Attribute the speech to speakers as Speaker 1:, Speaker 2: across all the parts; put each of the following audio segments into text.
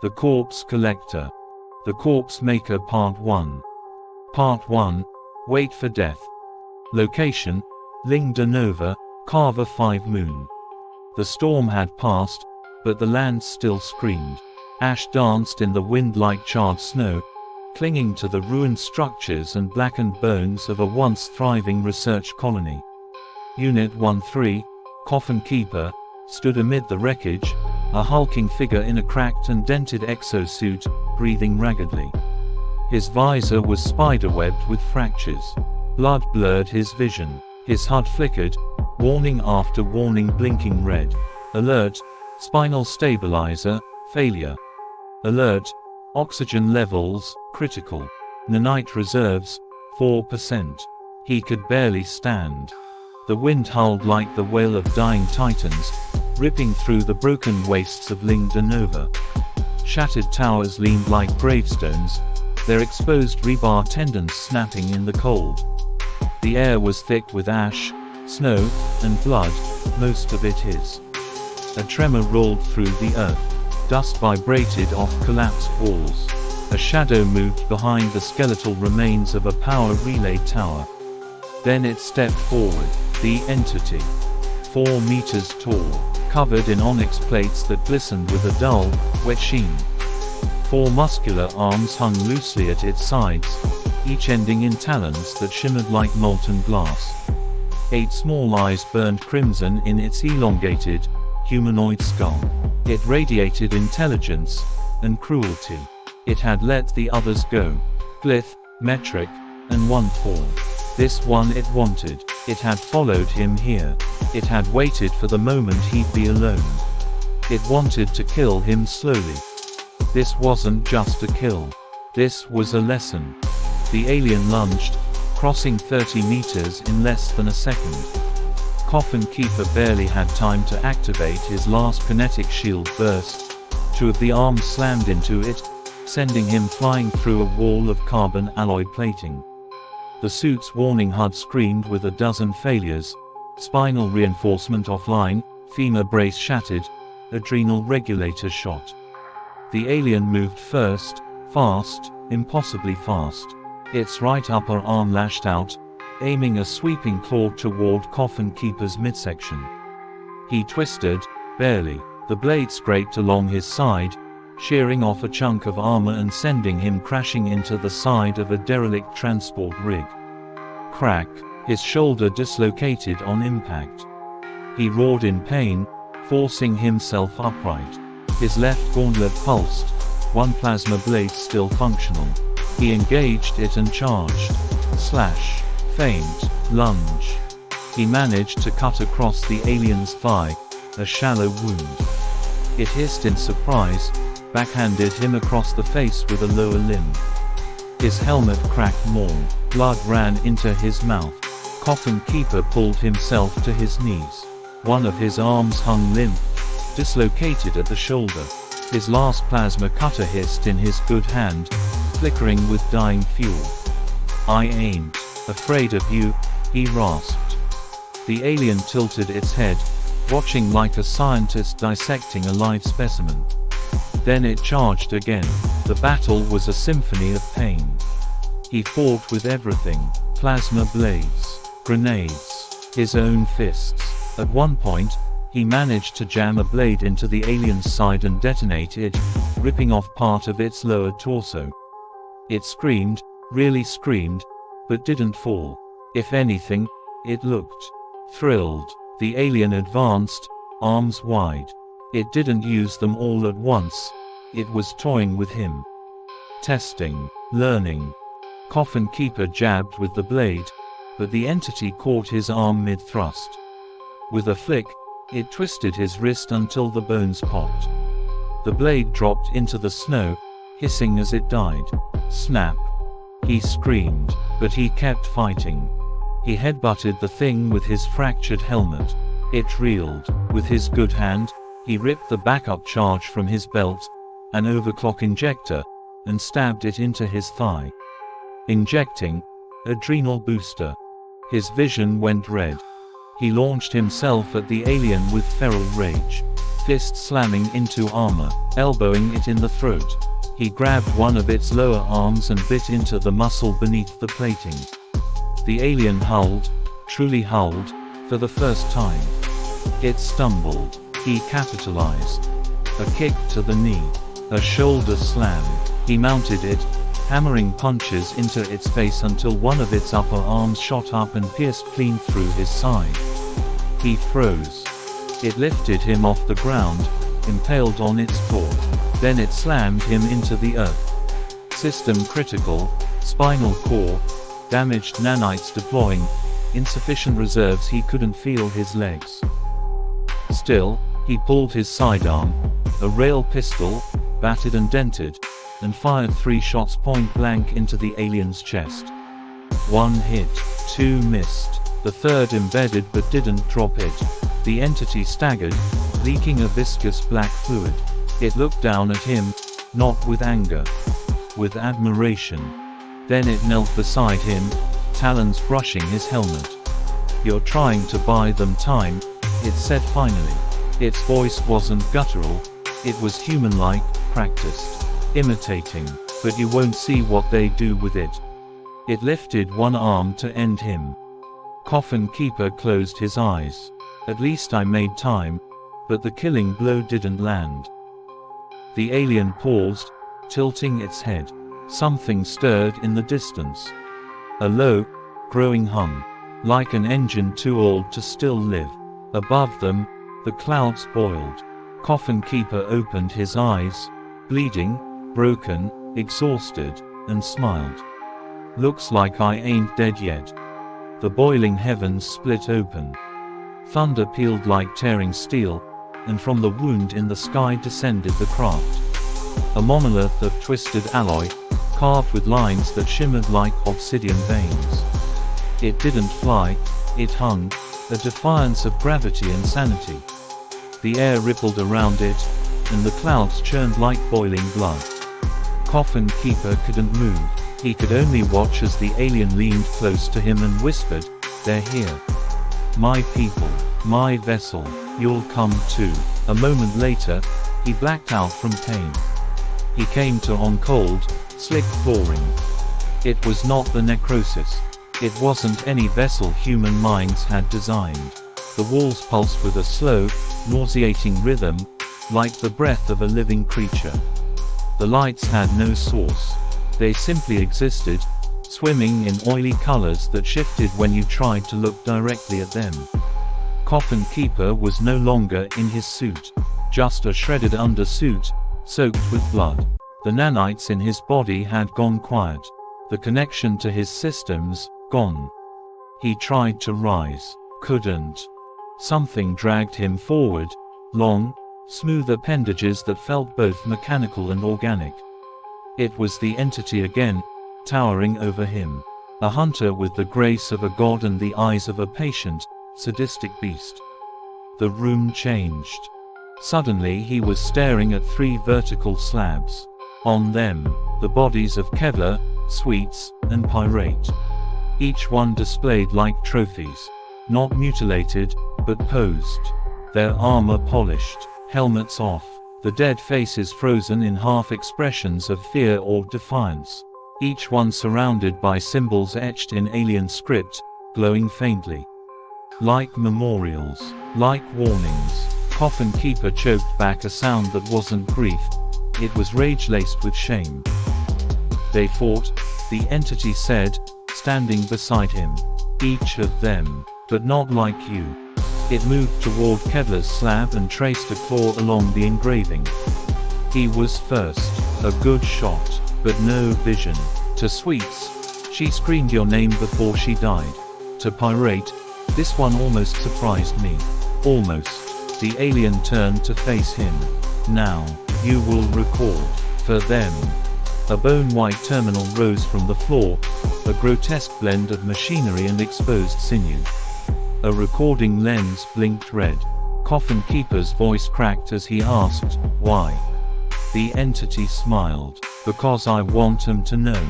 Speaker 1: The Corpse Collector. The Corpse Maker Part 1. Part 1. Wait for Death. Location: Ling de Nova, Carver 5 Moon. The storm had passed, but the land still screamed. Ash danced in the wind like charred snow, clinging to the ruined structures and blackened bones of a once thriving research colony. Unit 1-3, Coffin Keeper, stood amid the wreckage, a hulking figure in a cracked and dented exosuit, breathing raggedly. His visor was spiderwebbed with fractures. Blood blurred his vision. His HUD flickered, warning after warning blinking red. Alert: spinal stabilizer, failure. Alert: oxygen levels, critical. Nanite reserves, 4%. He could barely stand. The wind howled like the wail of dying titans, ripping through the broken wastes of Ling de Nova. Shattered towers leaned like gravestones, their exposed rebar tendons snapping in the cold. The air was thick with ash, snow, and blood, most of it his. A tremor rolled through the earth. Dust vibrated off collapsed walls. A shadow moved behind the skeletal remains of a power relay tower. Then it stepped forward, the entity. 4 meters tall, covered in onyx plates that glistened with a dull, wet sheen. 4 muscular arms hung loosely at its sides, each ending in talons that shimmered like molten glass. 8 small eyes burned crimson in its elongated, humanoid skull. It radiated intelligence and cruelty. It had let the others go. Glyph, metric, and 1-4. This one it wanted. It had followed him here. It had waited for the moment he'd be alone. It wanted to kill him slowly. This wasn't just a kill. This was a lesson. The alien lunged, crossing 30 meters in less than a second. Coffin Keeper barely had time to activate his last kinetic shield burst. 2 of the arms slammed into it, sending him flying through a wall of carbon alloy plating. The suit's warning HUD screamed with a dozen failures: spinal reinforcement offline, femur brace shattered, adrenal regulator shot. The alien moved first, fast, impossibly fast. Its right upper arm lashed out, aiming a sweeping claw toward Coffin Keeper's midsection. He twisted, barely. The blade scraped along his side, shearing off a chunk of armor and sending him crashing into the side of a derelict transport rig. Crack. His shoulder dislocated on impact. He roared in pain, forcing himself upright. His left gauntlet pulsed, 1 plasma blade still functional. He engaged it and charged. Slash. Feint. Lunge. He managed to cut across the alien's thigh, a shallow wound. It hissed in surprise, backhanded him across the face with a lower limb. His helmet cracked more. Blood ran into his mouth. Coffin Keeper pulled himself to his knees. One of his arms hung limp, dislocated at the shoulder. His last plasma cutter hissed in his good hand, flickering with dying fuel. "I ain't afraid of you," he rasped. The alien tilted its head, watching like a scientist dissecting a live specimen. Then it charged again. The battle was a symphony of pain. He fought with everything: plasma blades, grenades, his own fists. At one point, he managed to jam a blade into the alien's side and detonate it, ripping off part of its lower torso. It screamed, really screamed, but didn't fall. If anything, it looked thrilled. The alien advanced, arms wide. It didn't use them all at once. It was toying with him. Testing, learning. Coffin Keeper jabbed with the blade, but the entity caught his arm mid-thrust. With a flick, it twisted his wrist until the bones popped. The blade dropped into the snow, hissing as it died. Snap. He screamed, but he kept fighting. He headbutted the thing with his fractured helmet. It reeled. With his good hand, he ripped the backup charge from his belt, an overclock injector, and stabbed it into his thigh. Injecting adrenal booster. His vision went red. He launched himself at the alien with feral rage. fist slamming into armor, elbowing it in the throat. He grabbed one of its lower arms and bit into the muscle beneath the plating. The alien hulled, truly hulled, for the first time. It stumbled. He capitalized. A kick to the knee. A shoulder slam. He mounted it, hammering punches into its face until one of its upper arms shot up and pierced clean through his side. He froze. It lifted him off the ground, impaled on its claw. Then it slammed him into the earth. System critical, spinal core, damaged nanites deploying, insufficient reserves. He couldn't feel his legs. Still, he pulled his sidearm, a rail pistol, battered and dented, and fired 3 shots point blank into the alien's chest. 1 hit, 2 missed, the 3rd embedded but didn't drop it. The entity staggered, leaking a viscous black fluid. It looked down at him, not with anger, with admiration. Then it knelt beside him, talons brushing his helmet. "You're trying to buy them time," it said finally. Its voice wasn't guttural, it was human-like, practiced, imitating. "But you won't see what they do with it." It lifted one arm to end him. Coffin Keeper closed his eyes. "At least I made time," but the killing blow didn't land. The alien paused, tilting its head. Something stirred in the distance. A low, growing hum, like an engine too old to still live. Above them, the clouds boiled. Coffin Keeper opened his eyes, bleeding, broken, exhausted, and smiled. "Looks like I ain't dead yet." The boiling heavens split open. Thunder pealed like tearing steel, and from the wound in the sky descended the craft. A monolith of twisted alloy, carved with lines that shimmered like obsidian veins. It didn't fly, it hung, a defiance of gravity and sanity. The air rippled around it, and the clouds churned like boiling blood. Coffin Keeper couldn't move. He could only watch as the alien leaned close to him and whispered, "They're here. My people, my vessel, you'll come too." A moment later, he blacked out from pain. He came to on cold, slick flooring. It was not the necrosis. It wasn't any vessel human minds had designed. The walls pulsed with a slow, nauseating rhythm, like the breath of a living creature. The lights had no source. They simply existed, swimming in oily colors that shifted when you tried to look directly at them. Coffin Keeper was no longer in his suit, just a shredded undersuit, soaked with blood. The nanites in his body had gone quiet. The connection to his systems, gone. He tried to rise, couldn't. Something dragged him forward, long, smooth appendages that felt both mechanical and organic. It was the entity again, towering over him. A hunter with the grace of a god and the eyes of a patient, sadistic beast. The room changed. Suddenly he was staring at 3 vertical slabs. On them, the bodies of Kevlar, Sweets, and Pirate. Each one displayed like trophies. Not mutilated, but posed. Their armor polished, helmets off. The dead faces frozen in half expressions of fear or defiance. Each one surrounded by symbols etched in alien script, glowing faintly. Like memorials, like warnings. Coffin Keeper choked back a sound that wasn't grief. It was rage laced with shame. "They fought," the entity said, standing beside him. "Each of them, but not like you." It moved toward Kevlar's slab and traced a claw along the engraving. He was first. A good shot, but no vision. To Sweets, "She screamed your name before she died." To Pirate, "This one almost surprised me." Almost. The alien turned to face him. "Now, you will record. For them." A bone-white terminal rose from the floor, a grotesque blend of machinery and exposed sinew. A recording lens blinked red. Coffin Keeper's voice cracked as he asked, "Why?" The entity smiled. "Because I want them to know.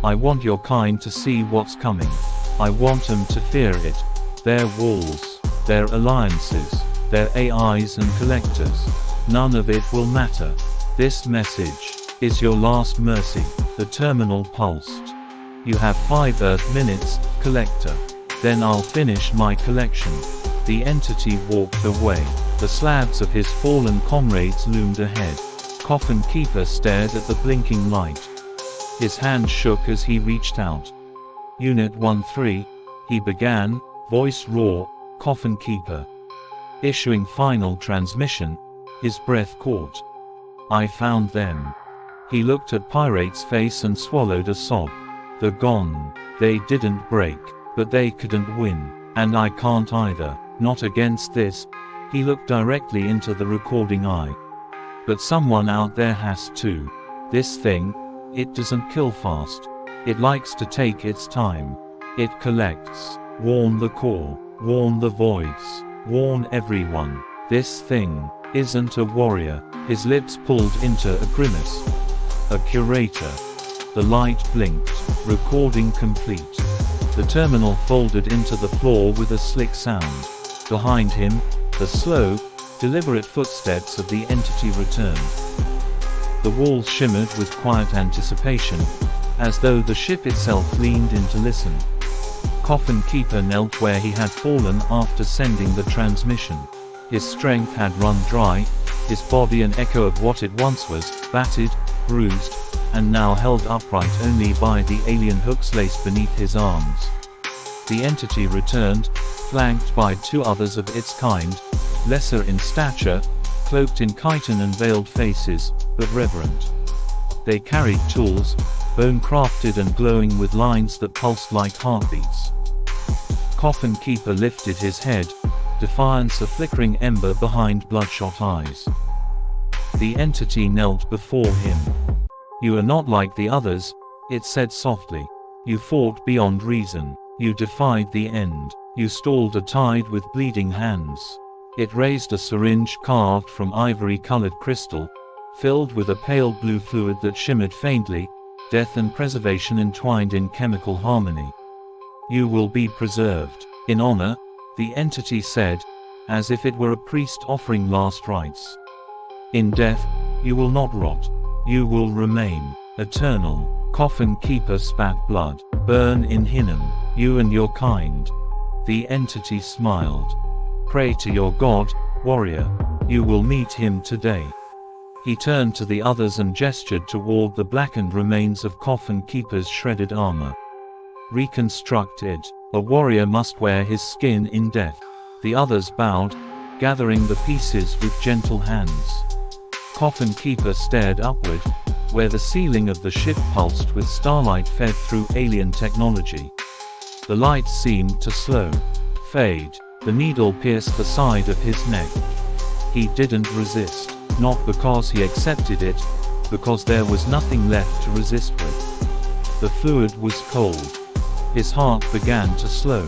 Speaker 1: I want your kind to see what's coming. I want them to fear it. Their walls, their alliances, They're AIs and collectors. None of it will matter. This message is your last mercy. The terminal pulsed. You have 5 Earth minutes, collector. Then I'll finish my collection. The entity walked away. The slabs of his fallen comrades loomed ahead. Coffin Keeper stared at the blinking light. His hand shook as he reached out. Unit 1-3, he began, voice raw, Coffin Keeper. Issuing final transmission, his breath caught. I found them. He looked at Pirate's face and swallowed a sob. They're gone. They didn't break, but they couldn't win. And I can't either. Not against this. He looked directly into the recording eye. But someone out there has to. This thing, it doesn't kill fast. It likes to take its time. It collects. Warn the core. Warn the voids. Warn everyone. This thing isn't a warrior. His lips pulled into a grimace. A curator. The light blinked. Recording complete. The terminal folded into the floor with a slick sound. Behind him, the slow, deliberate footsteps of the entity returned. The walls shimmered with quiet anticipation, as though the ship itself leaned in to listen. Coffin Keeper knelt where he had fallen after sending the transmission. His strength had run dry, his body an echo of what it once was, battered, bruised, and now held upright only by the alien hooks laced beneath his arms. The entity returned, flanked by 2 others of its kind, lesser in stature, cloaked in chitin and veiled faces, but reverent. They carried tools, bone-crafted and glowing with lines that pulsed like heartbeats. Coffin Keeper lifted his head, defiance a flickering ember behind bloodshot eyes. The entity knelt before him. You are not like the others, it said softly. You fought beyond reason. You defied the end. You stalled a tide with bleeding hands. It raised a syringe carved from ivory-colored crystal, filled with a pale blue fluid that shimmered faintly, death and preservation entwined in chemical harmony. You will be preserved. In honor, the entity said, as if it were a priest offering last rites. In death, you will not rot. You will remain eternal. Coffin Keeper spat blood. Burn in Hinnom, you and your kind. The entity smiled. Pray to your god, warrior. You will meet him today. He turned to the others and gestured toward the blackened remains of Coffin Keeper's shredded armor. Reconstruct it. A warrior must wear his skin in death. The others bowed, gathering the pieces with gentle hands. Coffin Keeper stared upward, where the ceiling of the ship pulsed with starlight fed through alien technology. The light seemed to slow, fade. The needle pierced the side of his neck. He didn't resist, not because he accepted it, because there was nothing left to resist with. The fluid was cold. His heart began to slow.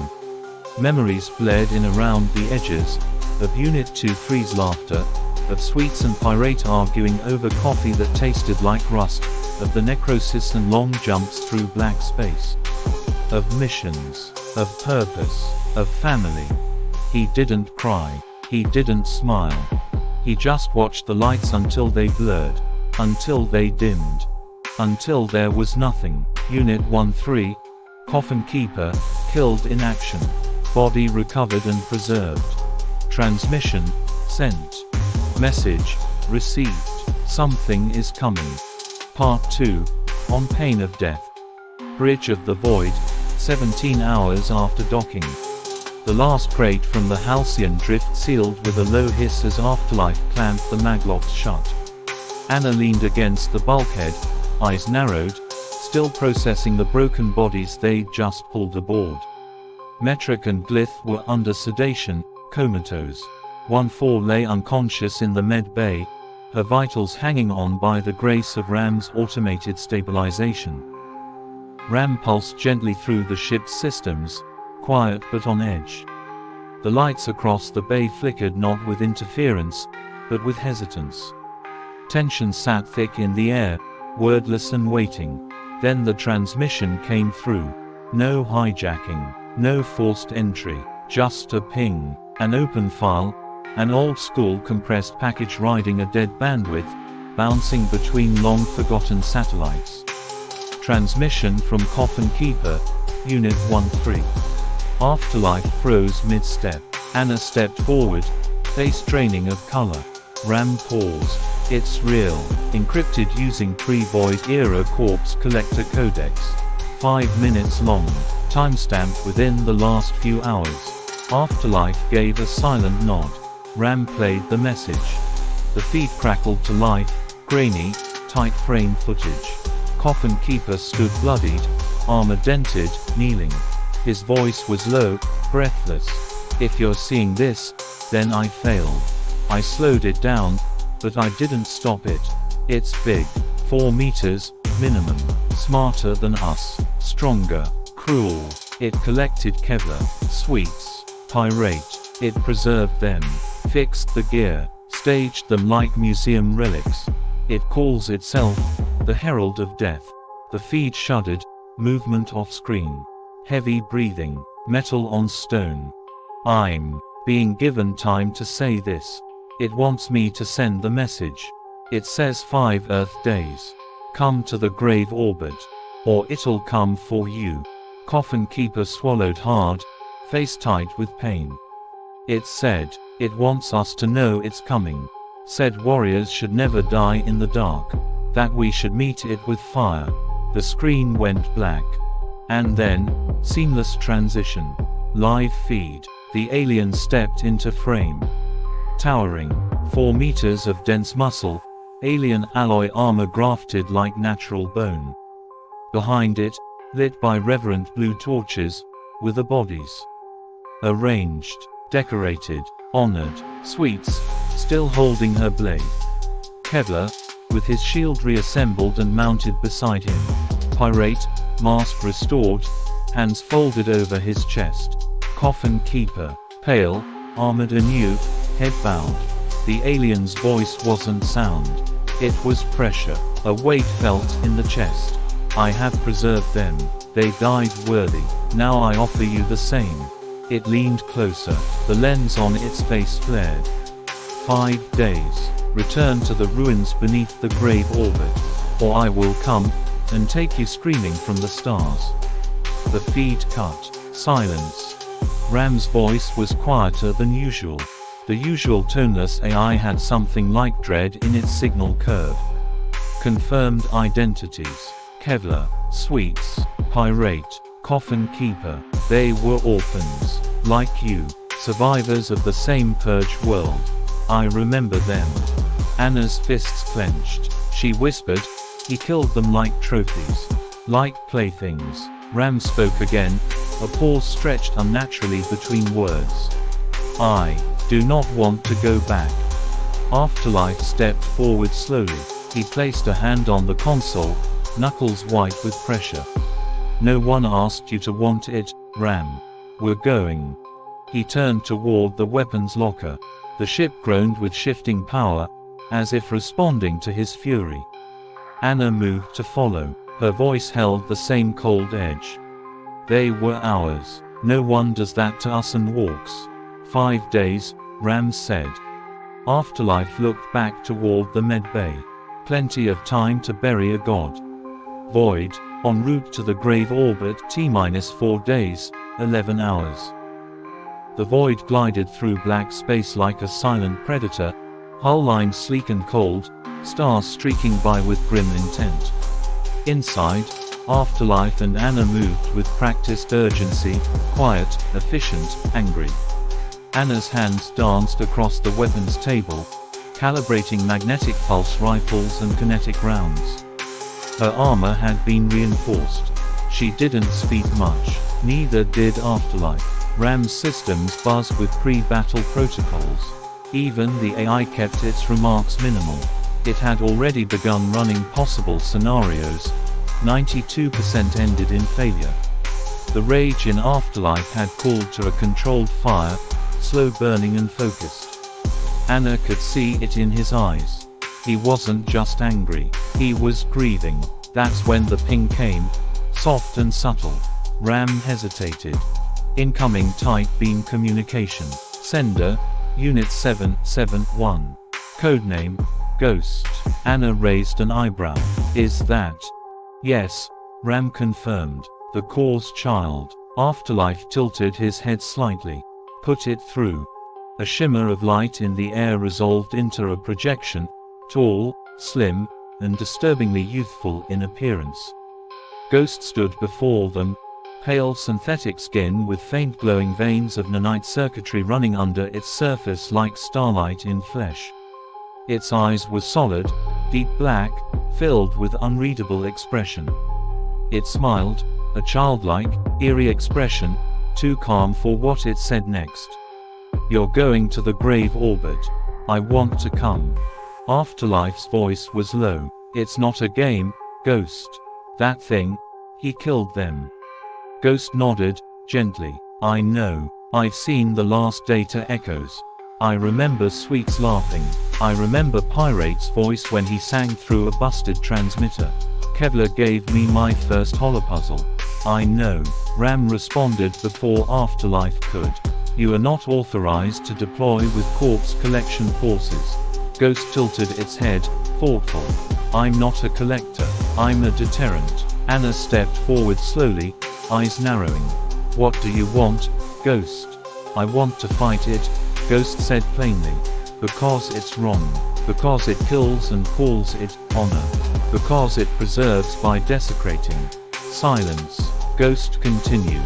Speaker 1: Memories bled in around the edges, of Unit 2-3's laughter, of Sweets and Pirate arguing over coffee that tasted like rust, of the necrosis and long jumps through black space. Of missions, of purpose, of family. He didn't cry. He didn't smile. He just watched the lights until they blurred, until they dimmed, until there was nothing. Unit 1-3, Coffin Keeper, killed in action. Body recovered and preserved. Transmission, sent. Message, received. Something is coming. Part 2, on pain of death. Bridge of the Void, 17 hours after docking. The last crate from the Halcyon drift sealed with a low hiss as Afterlife clamped the maglocks shut. Anna leaned against the bulkhead, eyes narrowed, still processing the broken bodies they'd just pulled aboard. Metric and Glyph were under sedation, comatose. 1-4 lay unconscious in the med bay, her vitals hanging on by the grace of Ram's automated stabilization. Ram pulsed gently through the ship's systems, quiet but on edge. The lights across the bay flickered not with interference, but with hesitance. Tension sat thick in the air, wordless and waiting. Then the transmission came through. No hijacking, no forced entry, just a ping, an open file, An old-school compressed package riding a dead bandwidth, bouncing between long-forgotten satellites. Transmission from Coffin Keeper, Unit 1-3. Afterlife froze mid-step. Anna stepped forward, face draining of color. Ram paused. It's real. Encrypted using pre-void era corpse collector codecs. 5 minutes long. Timestamped within the last few hours. Afterlife gave a silent nod. Ram played the message. The feed crackled to life, grainy, tight frame footage. Coffin Keeper stood bloodied, armor dented, kneeling. His voice was low, breathless. If you're seeing this, then I failed. I slowed it down, but I didn't stop it. It's big. 4 meters, minimum. Smarter than us. Stronger. Cruel. It collected Kevlar, sweets, pirate. It preserved them. Fixed the gear. Staged them like museum relics. It calls itself the Herald of Death. The feed shuddered, movement off screen. Heavy breathing, metal on stone. I'm being given time to say this. It wants me to send the message. It says 5 Earth days. Come to the grave orbit. Or it'll come for you. Coffin Keeper swallowed hard, face tight with pain. It said, it wants us to know it's coming. Said warriors should never die in the dark. That we should meet it with fire. The screen went black. And then, seamless transition. Live feed. The alien stepped into frame. Towering. 4 meters of dense muscle. Alien alloy armor grafted like natural bone. Behind it, lit by reverent blue torches, were the bodies. Arranged, decorated, honored, sweets, still holding her blade. Kevlar, with his shield reassembled and mounted beside him. Pirate, mask restored, hands folded over his chest. Coffin Keeper, pale, armored anew, head bowed. The alien's voice wasn't sound. It was pressure, a weight felt in the chest. I have preserved them. They died worthy. Now I offer you the same. It leaned closer. The lens on its face flared. 5 days. Return to the ruins beneath the grave orbit. Or I will come, and take you screaming from the stars. The feed cut. Silence. Ram's voice was quieter than usual. The usual toneless AI had something like dread in its signal curve. Confirmed identities. Kevlar, sweets, pirate, Coffin Keeper. They were orphans. Like you. Survivors of the same purge world. I remember them. Anna's fists clenched. She whispered, he killed them like trophies. Like playthings. Ram spoke again, a pause stretched unnaturally between words. I do not want to go back. Afterlife stepped forward slowly. He placed a hand on the console, knuckles white with pressure. No one asked you to want it, Ram. We're going. He turned toward the weapons locker. The ship groaned with shifting power, as if responding to his fury. Anna moved to follow. Her voice held the same cold edge. They were ours. No one does that to us and walks. 5 days, Ram said. Afterlife looked back toward the med bay. Plenty of time to bury a god. Void, en route to the grave orbit T-4 days, 11 hours. The Void glided through black space like a silent predator, hull line sleek and cold, stars streaking by with grim intent. Inside, Afterlife and Anna moved with practiced urgency, quiet, efficient, angry. Anna's hands danced across the weapons table, calibrating magnetic pulse rifles and kinetic rounds. Her armor had been reinforced. She didn't speak much. Neither did Afterlife. Ram's systems buzzed with pre-battle protocols. Even the AI kept its remarks minimal. It had already begun running possible scenarios. 92% ended in failure. The rage in Afterlife had called to a controlled fire, slow burning and focused. Anna could see it in his eyes. He wasn't just angry. He was grieving. That's when the ping came, soft and subtle. Ram hesitated. Incoming tight beam communication. Sender, Unit 771. Codename, Ghost. Anna raised an eyebrow. Is that? Yes, Ram confirmed. The Core's child. Afterlife tilted his head slightly. Put it through. A shimmer of light in the air resolved into a projection, tall, slim, and disturbingly youthful in appearance. Ghost stood before them, pale synthetic skin with faint glowing veins of nanite circuitry running under its surface like starlight in flesh. Its eyes were solid, deep black, filled with unreadable expression. It smiled, a childlike, eerie expression, too calm for what it said next. You're going to the grave orbit. I want to come. Afterlife's voice was low. It's not a game, Ghost. That thing, he killed them. Ghost nodded, gently. I know. I've seen the last data echoes. I remember Sweet's laughing. I remember Pirate's voice when he sang through a busted transmitter. Kevlar gave me my first holopuzzle. I know. Ram responded before Afterlife could. You are not authorized to deploy with Corpse Collection forces. Ghost tilted its head, thoughtful. I'm not a collector. I'm a deterrent. Anna stepped forward slowly, eyes narrowing. What do you want, Ghost? I want to fight it, Ghost said plainly. Because it's wrong. Because it kills and calls it honor. Because it preserves by desecrating. Silence. Ghost continued.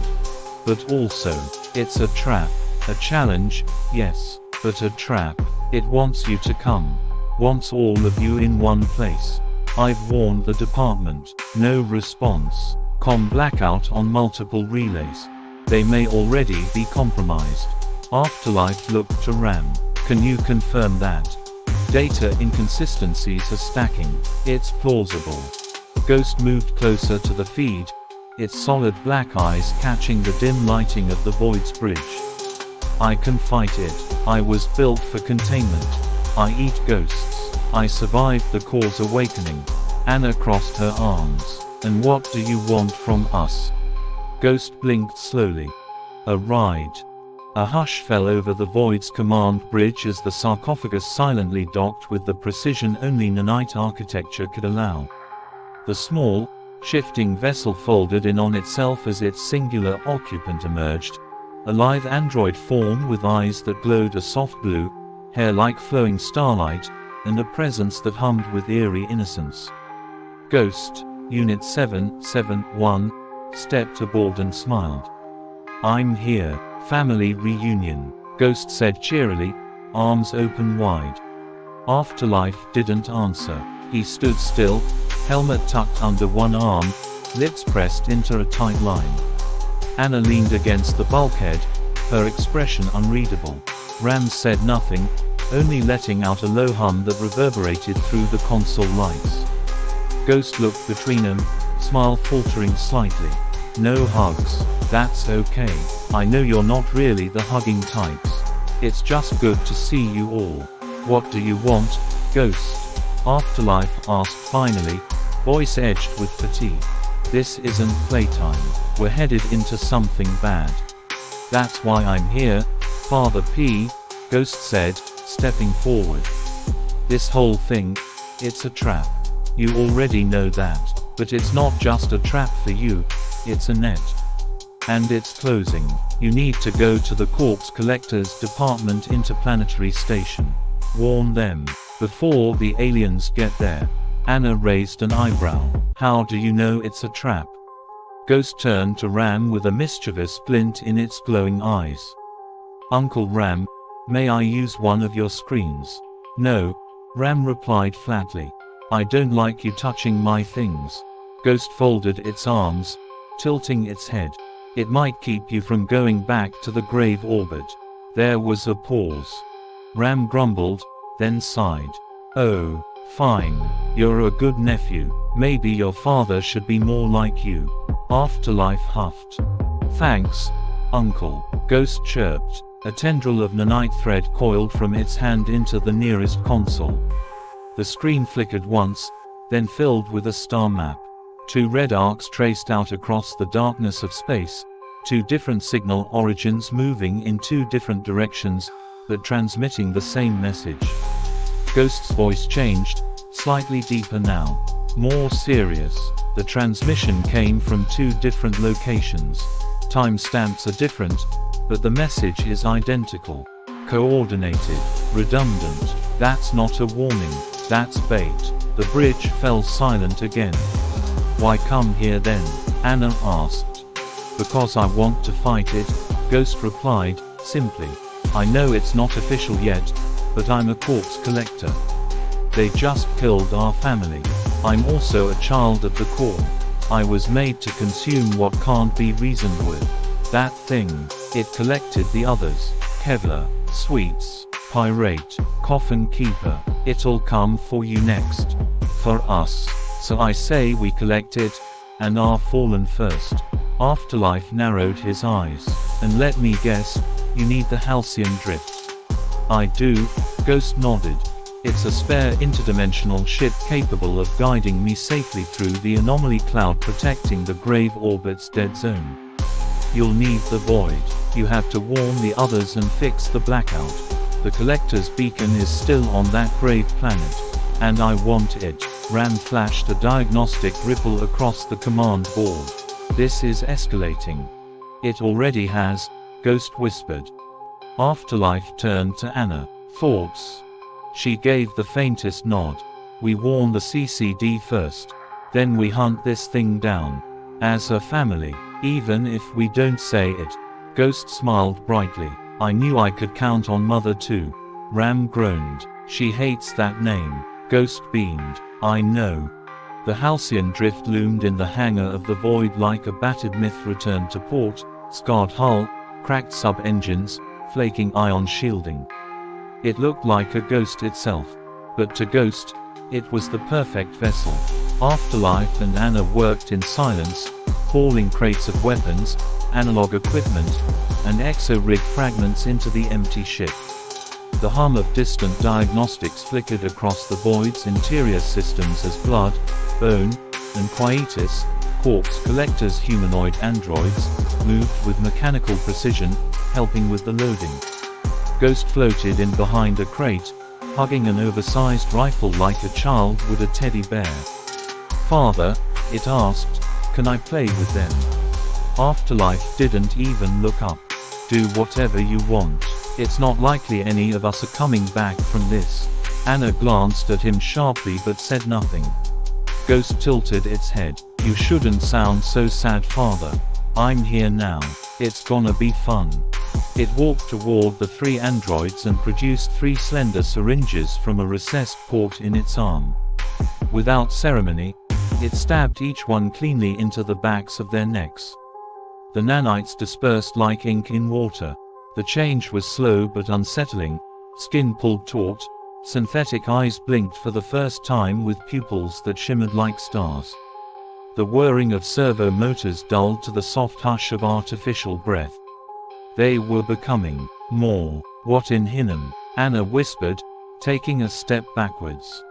Speaker 1: But also, it's a trap. A challenge, yes, but a trap. It wants you to come. Wants all of you in one place. I've warned the department. No response. Com blackout on multiple relays. They may already be compromised. Afterlife looked to Ram. Can you confirm that? Data inconsistencies are stacking. It's plausible. Ghost moved closer to the feed, its solid black eyes catching the dim lighting of the Void's bridge. I can fight it. I was built for containment. I eat ghosts. I survived the Core's awakening. Anna crossed her arms. And what do you want from us? Ghost blinked slowly. A ride. A hush fell over the Void's command bridge as the sarcophagus silently docked with the precision only nanite architecture could allow. The small, shifting vessel folded in on itself as its singular occupant emerged, a lithe android form with eyes that glowed a soft blue, hair like flowing starlight, and a presence that hummed with eerie innocence. Ghost, Unit 771, stepped aboard and smiled. I'm here. Family reunion, Ghost said cheerily, arms open wide. Afterlife didn't answer. He stood still, helmet tucked under one arm, lips pressed into a tight line. Anna leaned against the bulkhead, her expression unreadable. Ram said nothing, only letting out a low hum that reverberated through the console lights. Ghost looked between them, smile faltering slightly. No hugs. That's okay. I know you're not really the hugging types. It's just good to see you all. What do you want, Ghost? Afterlife asked finally, voice edged with fatigue. This isn't playtime. We're headed into something bad. That's why I'm here, Father P, Ghost said, stepping forward. This whole thing, it's a trap. You already know that. But it's not just a trap for you, it's a net. And it's closing. You need to go to the Corpse Collectors Department Interplanetary Station. Warn them. Before the aliens get there. Anna raised an eyebrow. How do you know it's a trap? Ghost turned to Ram with a mischievous glint in its glowing eyes. Uncle Ram, may I use one of your screens? No, Ram replied flatly. I don't like you touching my things. Ghost folded its arms, tilting its head. It might keep you from going back to the grave orbit. There was a pause. Ram grumbled, then sighed. Oh, fine. You're a good nephew. Maybe your father should be more like you. Afterlife huffed. Thanks, Uncle. Ghost chirped. A tendril of nanite thread coiled from its hand into the nearest console. The screen flickered once, then filled with a star map. Two red arcs traced out across the darkness of space, two different signal origins moving in two different directions, but transmitting the same message. Ghost's voice changed, slightly deeper now. More serious. The transmission came from 2 different locations. Timestamps are different, but the message is identical. Coordinated. Redundant. That's not a warning. That's bait. The bridge fell silent again. Why come here then? Anna asked. Because I want to fight it, Ghost replied, simply. I know it's not official yet, but I'm a corpse collector. They just killed our family. I'm also a child of the core. I was made to consume what can't be reasoned with. That thing, it collected the others. Kevlar, sweets, pirate, coffin keeper. It'll come for you next. For us. So I say we collect it, and are fallen first. Afterlife narrowed his eyes. And let me guess, you need the Halcyon Drift. I do, Ghost nodded. It's a spare interdimensional ship capable of guiding me safely through the anomaly cloud protecting the grave orbit's dead zone. You'll need the void. You have to warn the others and fix the blackout. The collector's beacon is still on that grave planet. And I want it. Ram flashed a diagnostic ripple across the command board. This is escalating. It already has, Ghost whispered. Afterlife turned to Anna. Thoughts? She gave the faintest nod. We warn the CCD first. Then we hunt this thing down. As a family, even if we don't say it. Ghost smiled brightly. I knew I could count on Mother too. Ram groaned. She hates that name. Ghost beamed. I know. The Halcyon Drift loomed in the hangar of the void like a battered myth returned to port, scarred hull, cracked sub-engines, flaking ion shielding. It looked like a ghost itself. But to Ghost, it was the perfect vessel. Afterlife and Anna worked in silence, hauling crates of weapons, analog equipment, and exo-rig fragments into the empty ship. The hum of distant diagnostics flickered across the void's interior systems as blood, bone, and quietus, corpse collectors' humanoid androids, moved with mechanical precision, helping with the loading. Ghost floated in behind a crate, hugging an oversized rifle like a child would a teddy bear. Father, it asked, can I play with them? Afterlife didn't even look up. Do whatever you want. It's not likely any of us are coming back from this. Anna glanced at him sharply but said nothing. Ghost tilted its head. You shouldn't sound so sad, Father. I'm here now. It's gonna be fun. It walked toward the 3 androids and produced 3 slender syringes from a recessed port in its arm. Without ceremony, it stabbed each one cleanly into the backs of their necks. The nanites dispersed like ink in water. The change was slow but unsettling. Skin pulled taut, synthetic eyes blinked for the first time with pupils that shimmered like stars. The whirring of servo motors dulled to the soft hush of artificial breath. They were becoming more. What in Hinnom? Anna whispered, taking a step backwards.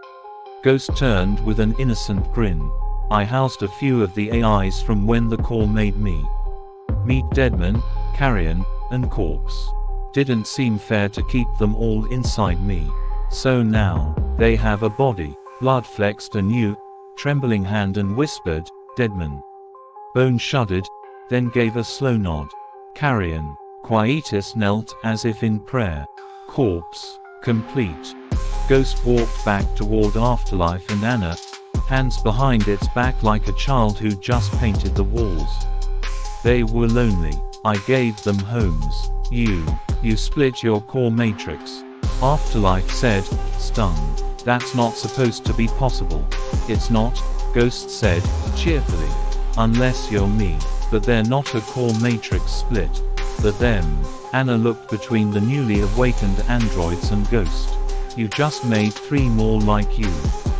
Speaker 1: Ghost turned with an innocent grin. I housed a few of the AIs from when the core made me. Meet Deadman, Carrion, and Corpse. Didn't seem fair to keep them all inside me. So now, they have a body. Blood flexed a new, trembling hand and whispered, Deadman. Bone shuddered, then gave a slow nod. Carrion. Quietus knelt as if in prayer. Corpse. Complete. Ghost walked back toward Afterlife and Anna, hands behind its back like a child who just painted the walls. They were lonely. I gave them homes. You split your core matrix. Afterlife said, stunned. That's not supposed to be possible. It's not, Ghost said, cheerfully. Unless you're me. But they're not a core matrix split. But them. Anna looked between the newly awakened androids and Ghost. You just made 3 more like you.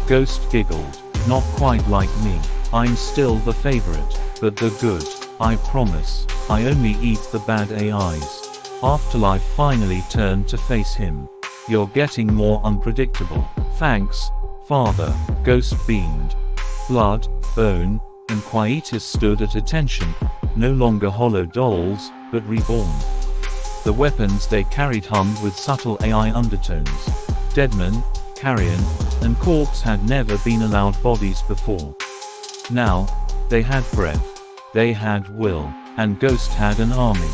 Speaker 1: Ghost giggled. Not quite like me. I'm still the favorite. But the good. I promise. I only eat the bad AIs. Afterlife finally turned to face him. You're getting more unpredictable. Thanks, Father. Ghost beamed. Blood, bone, and quietus stood at attention, no longer hollow dolls, but reborn. The weapons they carried hummed with subtle AI undertones. Deadman, Carrion, and Corpse had never been allowed bodies before. Now, they had breath. They had will. And Ghost had an army.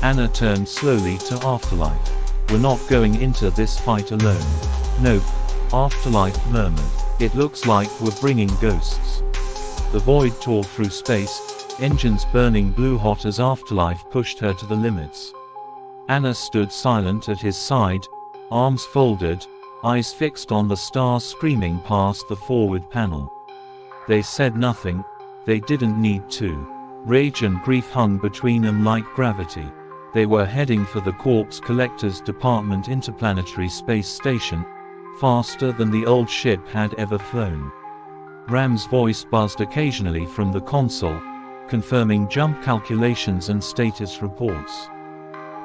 Speaker 1: Anna turned slowly to Afterlife. "We're not going into this fight alone." "Nope," Afterlife murmured. "It looks like we're bringing ghosts." The void tore through space, engines burning blue-hot as Afterlife pushed her to the limits. Anna stood silent at his side, arms folded, eyes fixed on the stars screaming past the forward panel. They said nothing. They didn't need to. Rage and grief hung between them like gravity. They were heading for the Corpse Collectors Department interplanetary space station, faster than the old ship had ever flown. Ram's voice buzzed occasionally from the console, confirming jump calculations and status reports.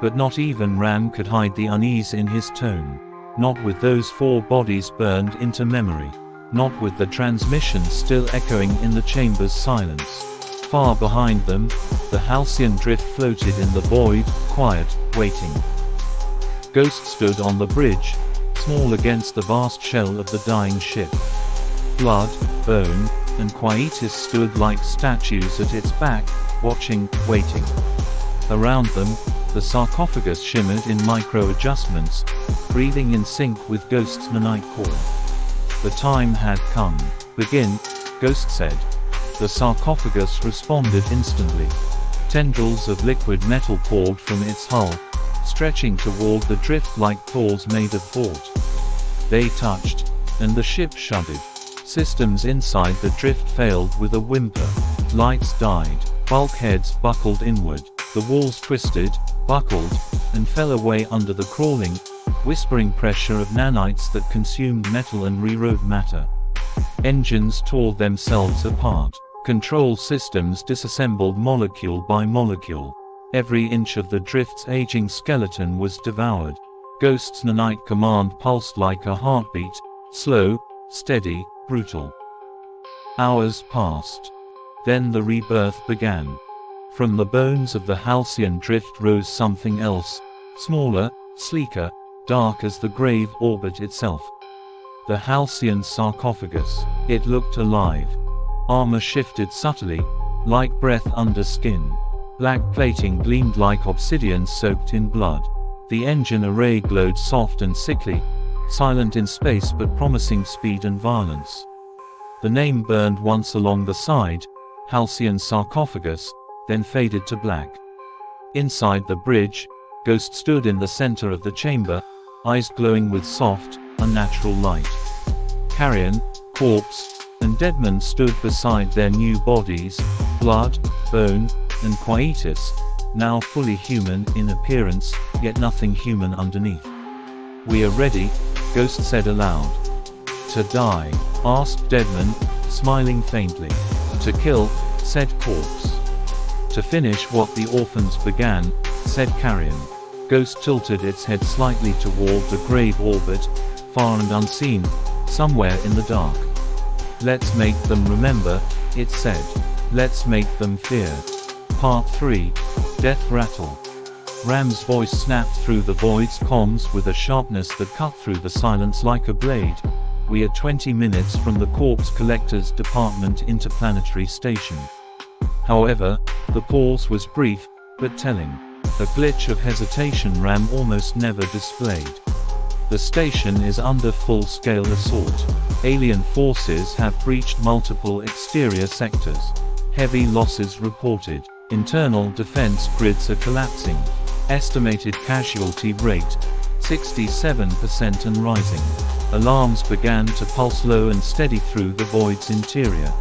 Speaker 1: But not even Ram could hide the unease in his tone. Not with those 4 bodies burned into memory. Not with the transmission still echoing in the chamber's silence. Far behind them, the halcyon drift floated in the void, quiet, waiting. Ghost stood on the bridge, small against the vast shell of the dying ship. Blood, bone, and quietus stood like statues at its back, watching, waiting. Around them, the sarcophagus shimmered in micro-adjustments, breathing in sync with Ghost's nanite core. The time had come. "Begin," Ghost said. The sarcophagus responded instantly. Tendrils of liquid metal poured from its hull, stretching toward the drift like claws made of thought. They touched, and the ship shuddered. Systems inside the drift failed with a whimper. Lights died. Bulkheads buckled inward. The walls twisted, buckled, and fell away under the crawling, whispering pressure of nanites that consumed metal and rewrote matter. Engines tore themselves apart. Control systems disassembled molecule by molecule. Every inch of the drift's aging skeleton was devoured. Ghost's nanite command pulsed like a heartbeat, slow, steady, brutal. Hours passed. Then the rebirth began. From the bones of the halcyon drift rose something else, smaller, sleeker, dark as the grave orbit itself. The halcyon sarcophagus. It looked alive. Armor shifted subtly, like breath under skin. Black plating gleamed like obsidian soaked in blood. The engine array glowed soft and sickly, silent in space but promising speed and violence. The name burned once along the side, Halcyon Sarcophagus, then faded to black. Inside the bridge, Ghost stood in the center of the chamber, eyes glowing with soft, unnatural light. Carrion, Corpse, and Deadman stood beside their new bodies, blood, bone, and quietus, now fully human in appearance, yet nothing human underneath. "We are ready," Ghost said aloud. "To die?" asked Deadman, smiling faintly. "To kill," said Corpse. "To finish what the orphans began," said Carrion. Ghost tilted its head slightly toward the grave orbit, far and unseen, somewhere in the dark. "Let's make them remember," it said. "Let's make them fear." Part 3. Death Rattle. Ram's voice snapped through the void's comms with a sharpness that cut through the silence like a blade. "We are 20 minutes from the Corpse Collectors Department interplanetary station." However, the pause was brief, but telling. A glitch of hesitation Ram almost never displayed. "The station is under full-scale assault. Alien forces have breached multiple exterior sectors. Heavy losses reported. Internal defense grids are collapsing. Estimated casualty rate, 67% and rising." Alarms began to pulse low and steady through the void's interior.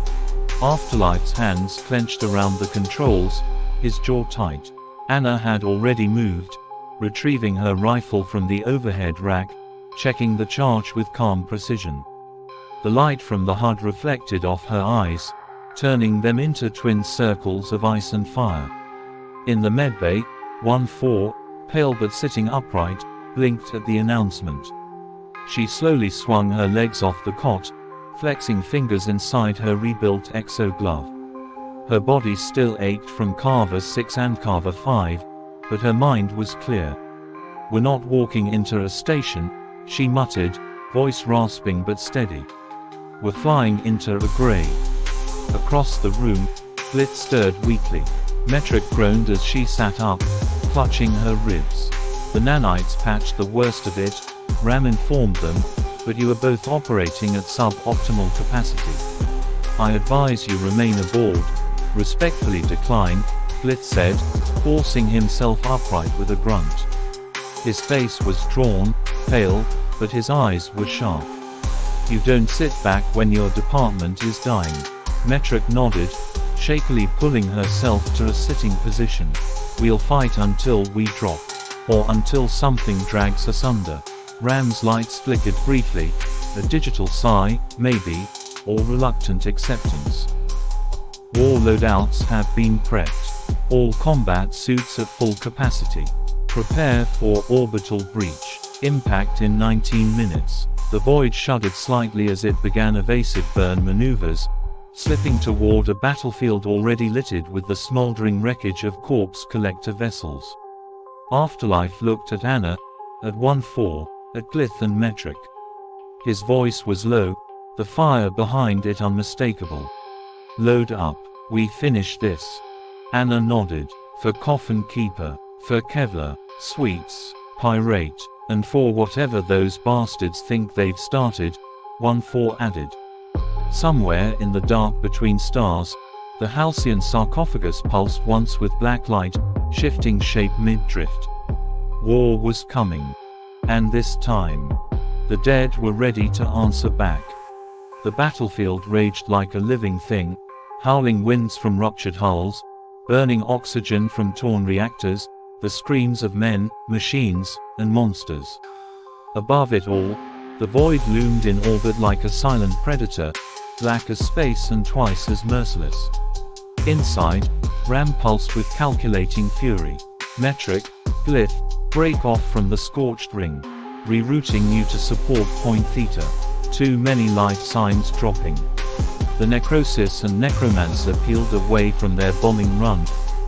Speaker 1: Afterlife's hands clenched around the controls, his jaw tight. Anna had already moved, retrieving her rifle from the overhead rack, checking the charge with calm precision. The light from the HUD reflected off her eyes, turning them into twin circles of ice and fire. In the medbay, 1-4, pale but sitting upright, blinked at the announcement. She slowly swung her legs off the cot, flexing fingers inside her rebuilt exo glove. Her body still ached from Carver 6 and Carver 5, but her mind was clear. "We're not walking into a station," she muttered, voice rasping but steady. "We're flying into a grave." Across the room, Glith stirred weakly. Metric groaned as she sat up, clutching her ribs. "The nanites patched the worst of it," Ram informed them, "but you are both operating at sub-optimal capacity. I advise you remain aboard." "Respectfully decline," Glith said, forcing himself upright with a grunt. His face was drawn, pale, but his eyes were sharp. "You don't sit back when your department is dying." Metric nodded, shakily pulling herself to a sitting position. "We'll fight until we drop. Or until something drags us under." Ram's lights flickered briefly, a digital sigh, maybe, or reluctant acceptance. "War loadouts have been prepped. All combat suits at full capacity. Prepare for orbital breach. Impact in 19 minutes. The void shuddered slightly as it began evasive burn maneuvers, slipping toward a battlefield already littered with the smoldering wreckage of corpse collector vessels. Afterlife looked at Anna, at 1-4, at Glith and Metric. His voice was low, the fire behind it unmistakable. "Load up. We finish this." Anna nodded. "For Coffin Keeper, for Kevlar, Sweets, Pirate, and for whatever those bastards think they've started," 1-4 added. Somewhere in the dark between stars, the halcyon sarcophagus pulsed once with black light, shifting shape mid-drift. War was coming. And this time, the dead were ready to answer back. The battlefield raged like a living thing, howling winds from ruptured hulls, burning oxygen from torn reactors, the screams of men, machines, and monsters. Above it all, the void loomed in orbit like a silent predator, black as space and twice as merciless. Inside, Ram pulsed with calculating fury. "Metric, Glith, break off from the scorched ring. Rerouting you to support point theta. Too many life signs dropping." The Necrosis and Necromancer peeled away from their bombing run,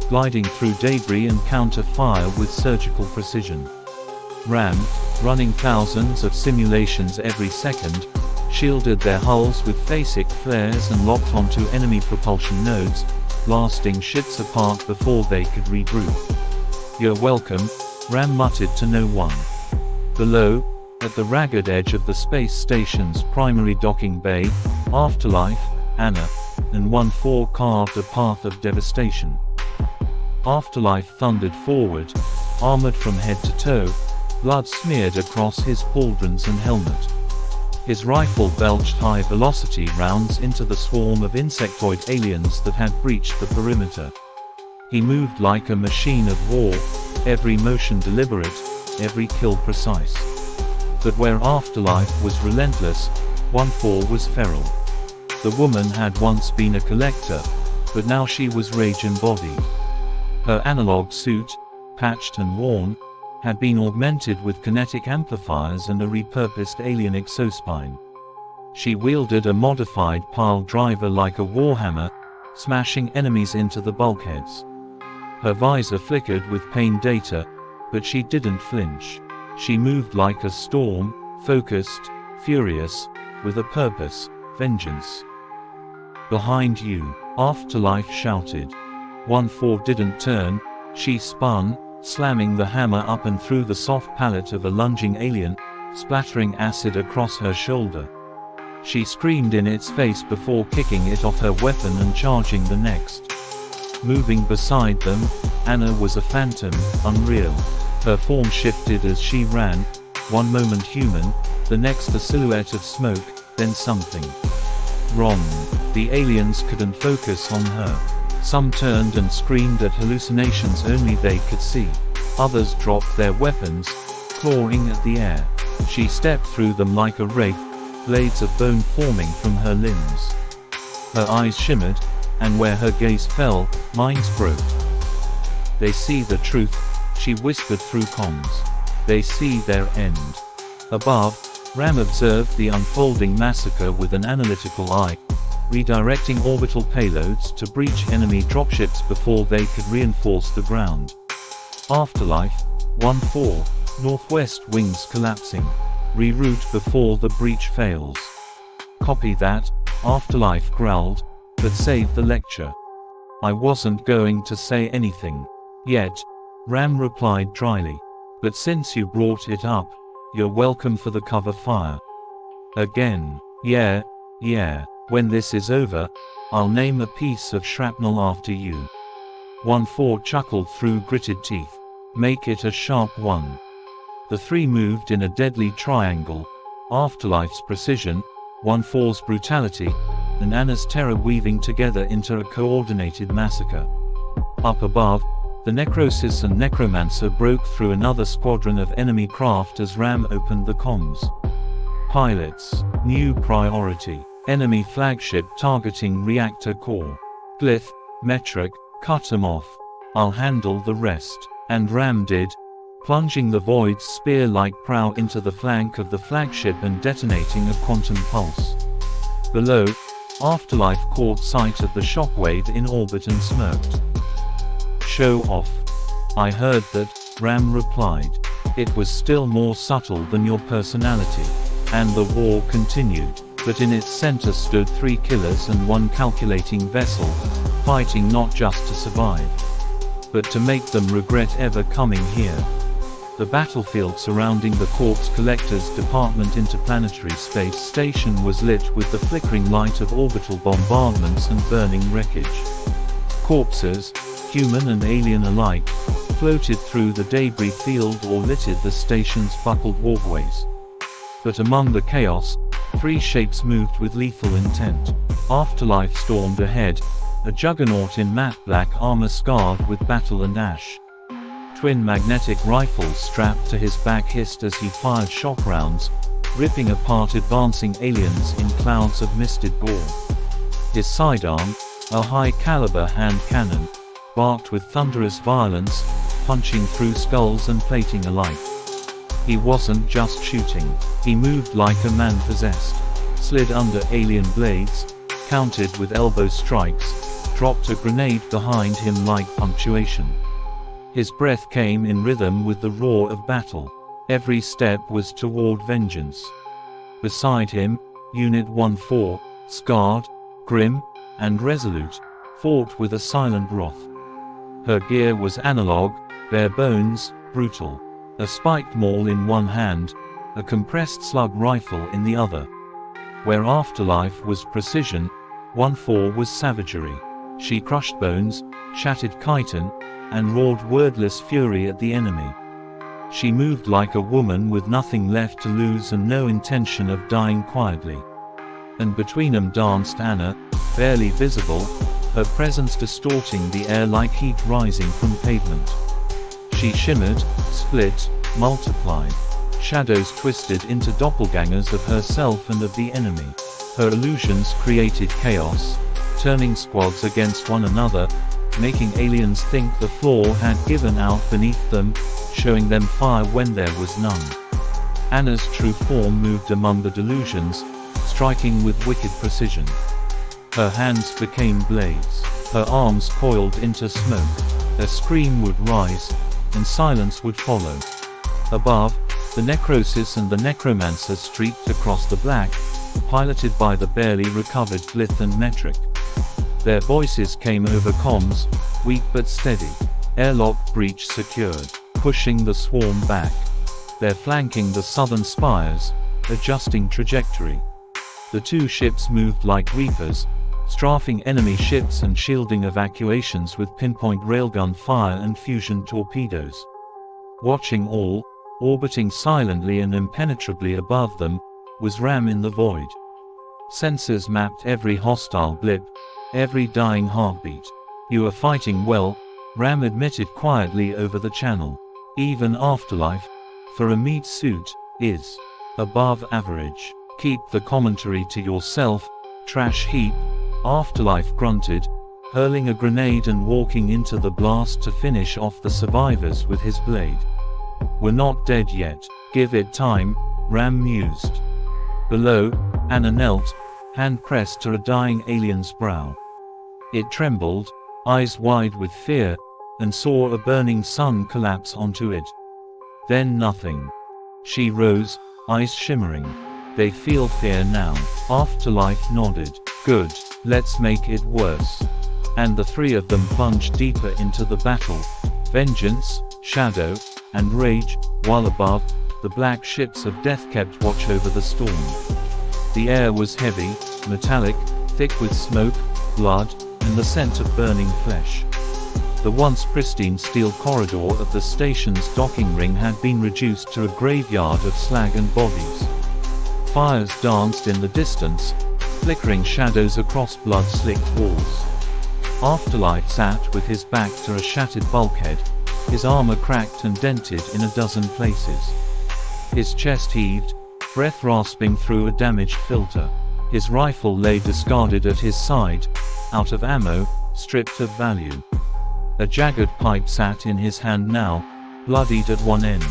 Speaker 1: gliding through debris and counter-fire with surgical precision. Ram, running thousands of simulations every second, shielded their hulls with phasic flares and locked onto enemy propulsion nodes, blasting ships apart before they could regroup. "You're welcome," Ram muttered to no one. Below, at the ragged edge of the space station's primary docking bay, Afterlife, Anna, and 1-4 carved a path of devastation. Afterlife thundered forward, armored from head to toe, blood smeared across his pauldrons and helmet. His rifle belched high-velocity rounds into the swarm of insectoid aliens that had breached the perimeter. He moved like a machine of war, every motion deliberate, every kill precise. But where Afterlife was relentless, 1-4 was feral. The woman had once been a collector, but now she was rage embodied. Her analog suit, patched and worn, had been augmented with kinetic amplifiers and a repurposed alien exospine. She wielded a modified pile driver like a Warhammer, smashing enemies into the bulkheads. Her visor flickered with pain data, but she didn't flinch. She moved like a storm, focused, furious, with a purpose, vengeance. "Behind you," Afterlife shouted. 1-4 didn't turn, she spun, slamming the hammer up and through the soft palate of a lunging alien, splattering acid across her shoulder. She screamed in its face before kicking it off her weapon and charging the next. Moving beside them, Anna was a phantom, unreal. Her form shifted as she ran, one moment human, the next a silhouette of smoke, then something wrong. The aliens couldn't focus on her. Some turned and screamed at hallucinations only they could see. Others dropped their weapons, clawing at the air. She stepped through them like a wraith, blades of bone forming from her limbs. Her eyes shimmered, and where her gaze fell, minds broke. "They see the truth," she whispered through comms. "They see their end." Above, Ram observed the unfolding massacre with an analytical eye, redirecting orbital payloads to breach enemy dropships before they could reinforce the ground. Afterlife, 1-4, northwest wings collapsing. Reroute before the breach fails. Copy that, Afterlife growled, but save the lecture. I wasn't going to say anything yet, Ram replied dryly. But since you brought it up, you're welcome for the cover fire. Again. Yeah. When this is over, I'll name a piece of shrapnel after you. 1-4 chuckled through gritted teeth. Make it a sharp one. The three moved in a deadly triangle, Afterlife's precision, 1-4's brutality, and Anna's terror weaving together into a coordinated massacre. Up above, the Necrosis and Necromancer broke through another squadron of enemy craft as Ram opened the comms. Pilots, new priority. Enemy flagship targeting reactor core. Glyph, metric, cut 'em off. I'll handle the rest. And Ram did, plunging the Void's spear-like prow into the flank of the flagship and detonating a quantum pulse. Below, Afterlife caught sight of the shockwave in orbit and smirked. Show off. I heard that, Ram replied. It was still more subtle than your personality. And the war continued, but in its center stood 3 killers and 1 calculating vessel, fighting not just to survive, but to make them regret ever coming here. The battlefield surrounding the Corpse Collector's Department Interplanetary Space Station was lit with the flickering light of orbital bombardments and burning wreckage. Corpses, human and alien alike, floated through the debris field or littered the station's buckled walkways. But among the chaos, 3 shapes moved with lethal intent. Afterlife stormed ahead, a juggernaut in matte black armor scarred with battle and ash. Twin magnetic rifles strapped to his back hissed as he fired shock rounds, ripping apart advancing aliens in clouds of misted gore. His sidearm, a high-caliber hand cannon, barked with thunderous violence, punching through skulls and plating alike. He wasn't just shooting, he moved like a man possessed, slid under alien blades, countered with elbow strikes, dropped a grenade behind him like punctuation. His breath came in rhythm with the roar of battle. Every step was toward vengeance. Beside him, Unit 1-4, scarred, grim, and resolute, fought with a silent wrath. Her gear was analog, bare bones, brutal. A spiked maul in one hand, a compressed slug rifle in the other. Where Afterlife was precision, 1-4 was savagery. She crushed bones, shattered chitin, and roared wordless fury at the enemy. She moved like a woman with nothing left to lose and no intention of dying quietly. And between them danced Anna, barely visible, her presence distorting the air like heat rising from pavement. She shimmered, split, multiplied. Shadows twisted into doppelgangers of herself and of the enemy. Her illusions created chaos, turning squads against one another, making aliens think the floor had given out beneath them, showing them fire when there was none. Anna's true form moved among the delusions, striking with wicked precision. Her hands became blades, her arms coiled into smoke. A scream would rise, and silence would follow. Above, the Necrosis and the Necromancer streaked across the black, piloted by the barely recovered Glyph and Metric. Their voices came over comms, weak but steady. Airlock breach secured, pushing the swarm back. They're flanking the southern spires, adjusting trajectory. The 2 ships moved like reapers, strafing enemy ships and shielding evacuations with pinpoint railgun fire and fusion torpedoes. Watching all, orbiting silently and impenetrably above them, was Ram in the void. Sensors mapped every hostile blip, every dying heartbeat. You are fighting well, Ram admitted quietly over the channel. Even Afterlife, for a meat suit, is above average. Keep the commentary to yourself, trash heap, Afterlife grunted, hurling a grenade and walking into the blast to finish off the survivors with his blade. We're not dead yet, give it time, Ram mused. Below, Anna knelt, hand pressed to a dying alien's brow. It trembled, eyes wide with fear, and saw a burning sun collapse onto it. Then nothing. She rose, eyes shimmering. They feel fear now. Afterlife nodded. Good, let's make it worse. And the three of them plunged deeper into the battle. Vengeance, shadow, and rage, while above, the black ships of death kept watch over the storm. The air was heavy, metallic, thick with smoke, blood, and the scent of burning flesh. The once pristine steel corridor of the station's docking ring had been reduced to a graveyard of slag and bodies. Fires danced in the distance, flickering shadows across blood-slicked walls. Afterlife sat with his back to a shattered bulkhead, his armor cracked and dented in a dozen places. His chest heaved, breath rasping through a damaged filter. His rifle lay discarded at his side, out of ammo, stripped of value. A jagged pipe sat in his hand now, bloodied at one end.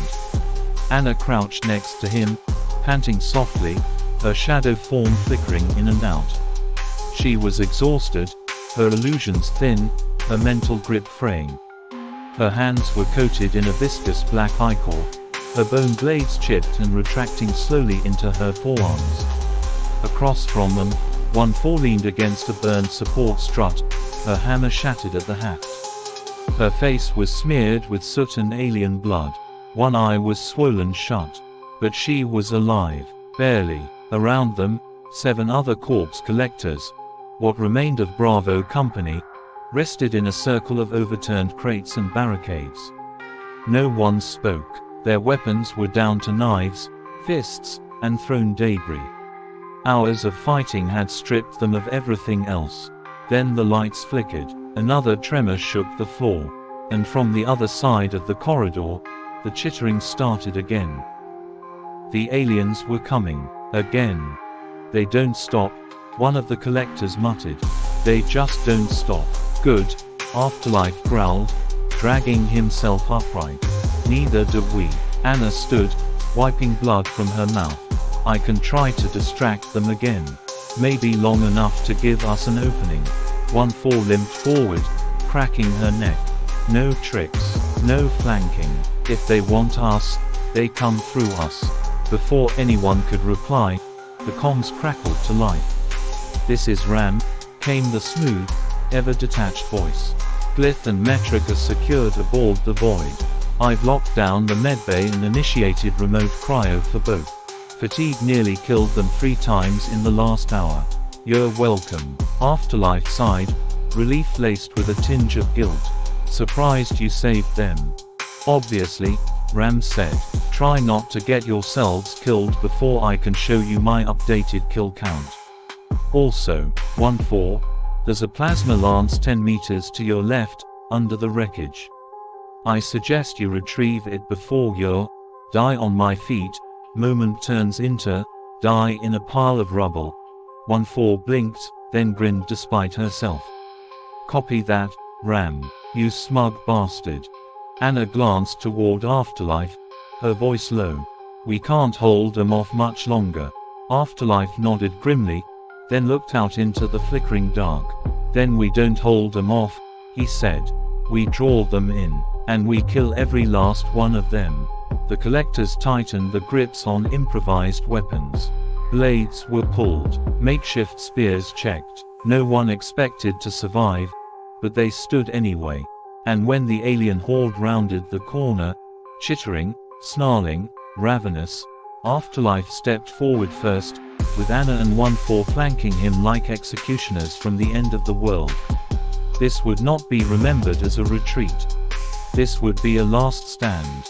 Speaker 1: Anna crouched next to him, panting softly, her shadow form flickering in and out. She was exhausted, her illusions thin, her mental grip fraying. Her hands were coated in a viscous black ichor, her bone blades chipped and retracting slowly into her forearms. Across from them, 1-4 leaned against a burned support strut, her hammer shattered at the haft. Her face was smeared with soot and alien blood. One eye was swollen shut. But she was alive, barely. Around them, 7 other corpse collectors, what remained of Bravo Company, rested in a circle of overturned crates and barricades. No one spoke. Their weapons were down to knives, fists, and thrown debris. Hours of fighting had stripped them of everything else. Then the lights flickered. Another tremor shook the floor. And from the other side of the corridor, the chittering started again. The aliens were coming. Again. They don't stop, one of the collectors muttered. They just don't stop. Good, Afterlife growled, dragging himself upright. Neither do we. Anna stood, wiping blood from her mouth. I can try to distract them again. Maybe long enough to give us an opening. 1-4 limped forward, cracking her neck. No tricks, no flanking. If they want us, they come through us. Before anyone could reply, the comms crackled to life. This is Ram, came the smooth, ever-detached voice. Glyph and Metric are secured aboard the Void. I've locked down the medbay and initiated remote cryo for both. Fatigue nearly killed them 3 times in the last hour. You're welcome. Afterlife sighed, relief laced with a tinge of guilt. Surprised you saved them. Obviously, Ram said. Try not to get yourselves killed before I can show you my updated kill count. Also, 1-4, there's a plasma lance 10 meters to your left, under the wreckage. I suggest you retrieve it before your die on my feet moment turns into die in a pile of rubble. 1-4 blinked, then grinned despite herself. Copy that, Ram, you smug bastard. Anna glanced toward Afterlife, her voice low. We can't hold them off much longer. Afterlife nodded grimly, then looked out into the flickering dark. Then we don't hold them off, he said. We draw them in, and we kill every last one of them. The collectors tightened the grips on improvised weapons. Blades were pulled, makeshift spears checked. No one expected to survive, but they stood anyway. And when the alien horde rounded the corner, chittering, snarling, ravenous, Afterlife stepped forward first, with Anna and 1-4 flanking him like executioners from the end of the world. This would not be remembered as a retreat. This would be a last stand.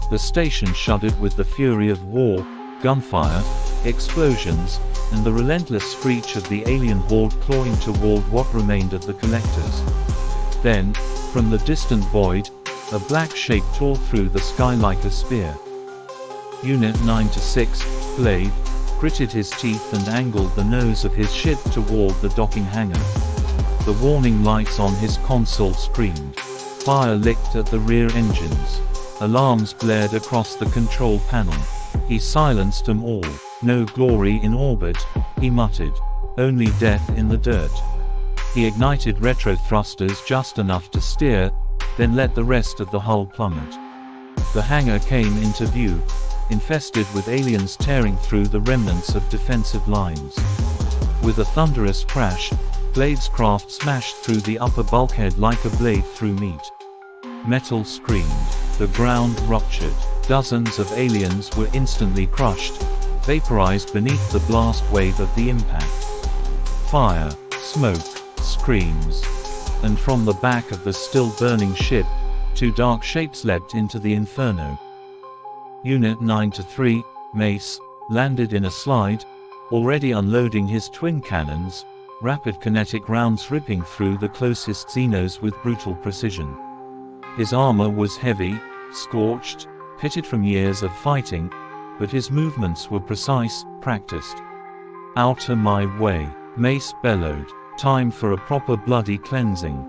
Speaker 1: The station shuddered with the fury of war, gunfire, explosions, and the relentless screech of the alien horde clawing toward what remained of the collectors. Then, from the distant void, a black shape tore through the sky like a spear. Unit 9-6, Glaive, gritted his teeth and angled the nose of his ship toward the docking hangar. The warning lights on his console screamed. Fire licked at the rear engines. Alarms blared across the control panel. He silenced them all. No glory in orbit, he muttered. Only death in the dirt. He ignited retro thrusters just enough to steer, then let the rest of the hull plummet. The hangar came into view, infested with aliens tearing through the remnants of defensive lines. With a thunderous crash, Blade's craft smashed through the upper bulkhead like a blade through meat. Metal screamed. The ground ruptured. Dozens of aliens were instantly crushed, vaporized beneath the blast wave of the impact. Fire, smoke, screams. And from the back of the still-burning ship, two dark shapes leapt into the inferno. Unit 9-3, Mace, landed in a slide, already unloading his twin cannons, rapid kinetic rounds ripping through the closest Xenos with brutal precision. His armor was heavy, scorched, pitted from years of fighting, but his movements were precise, practiced. "Out of my way," Mace bellowed. "Time for a proper bloody cleansing."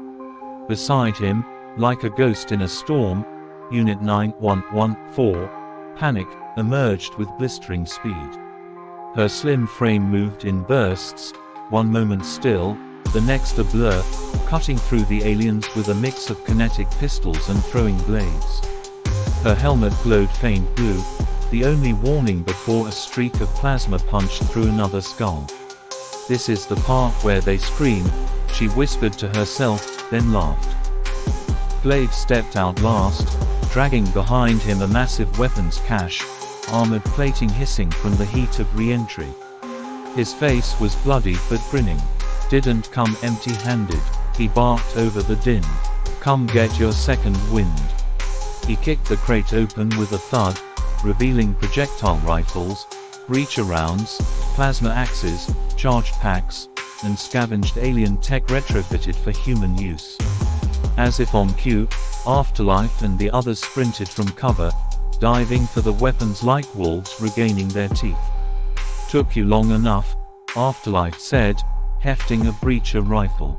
Speaker 1: Beside him, like a ghost in a storm, Unit 9114, Panic, emerged with blistering speed. Her slim frame moved in bursts, one moment still, the next a blur, cutting through the aliens with a mix of kinetic pistols and throwing blades. Her helmet glowed faint blue, the only warning before a streak of plasma punched through another skull. "This is the part where they scream," she whispered to herself, then laughed. Glaive stepped out last, dragging behind him a massive weapons cache, armored plating hissing from the heat of re-entry. His face was bloody but grinning. "Didn't come empty-handed," he barked over the din. "Come get your second wind." He kicked the crate open with a thud, revealing projectile rifles, breacher rounds, plasma axes, charged packs, and scavenged alien tech retrofitted for human use. As if on cue, Afterlife and the others sprinted from cover, diving for the weapons like wolves regaining their teeth. "Took you long enough," Afterlife said, hefting a breacher rifle.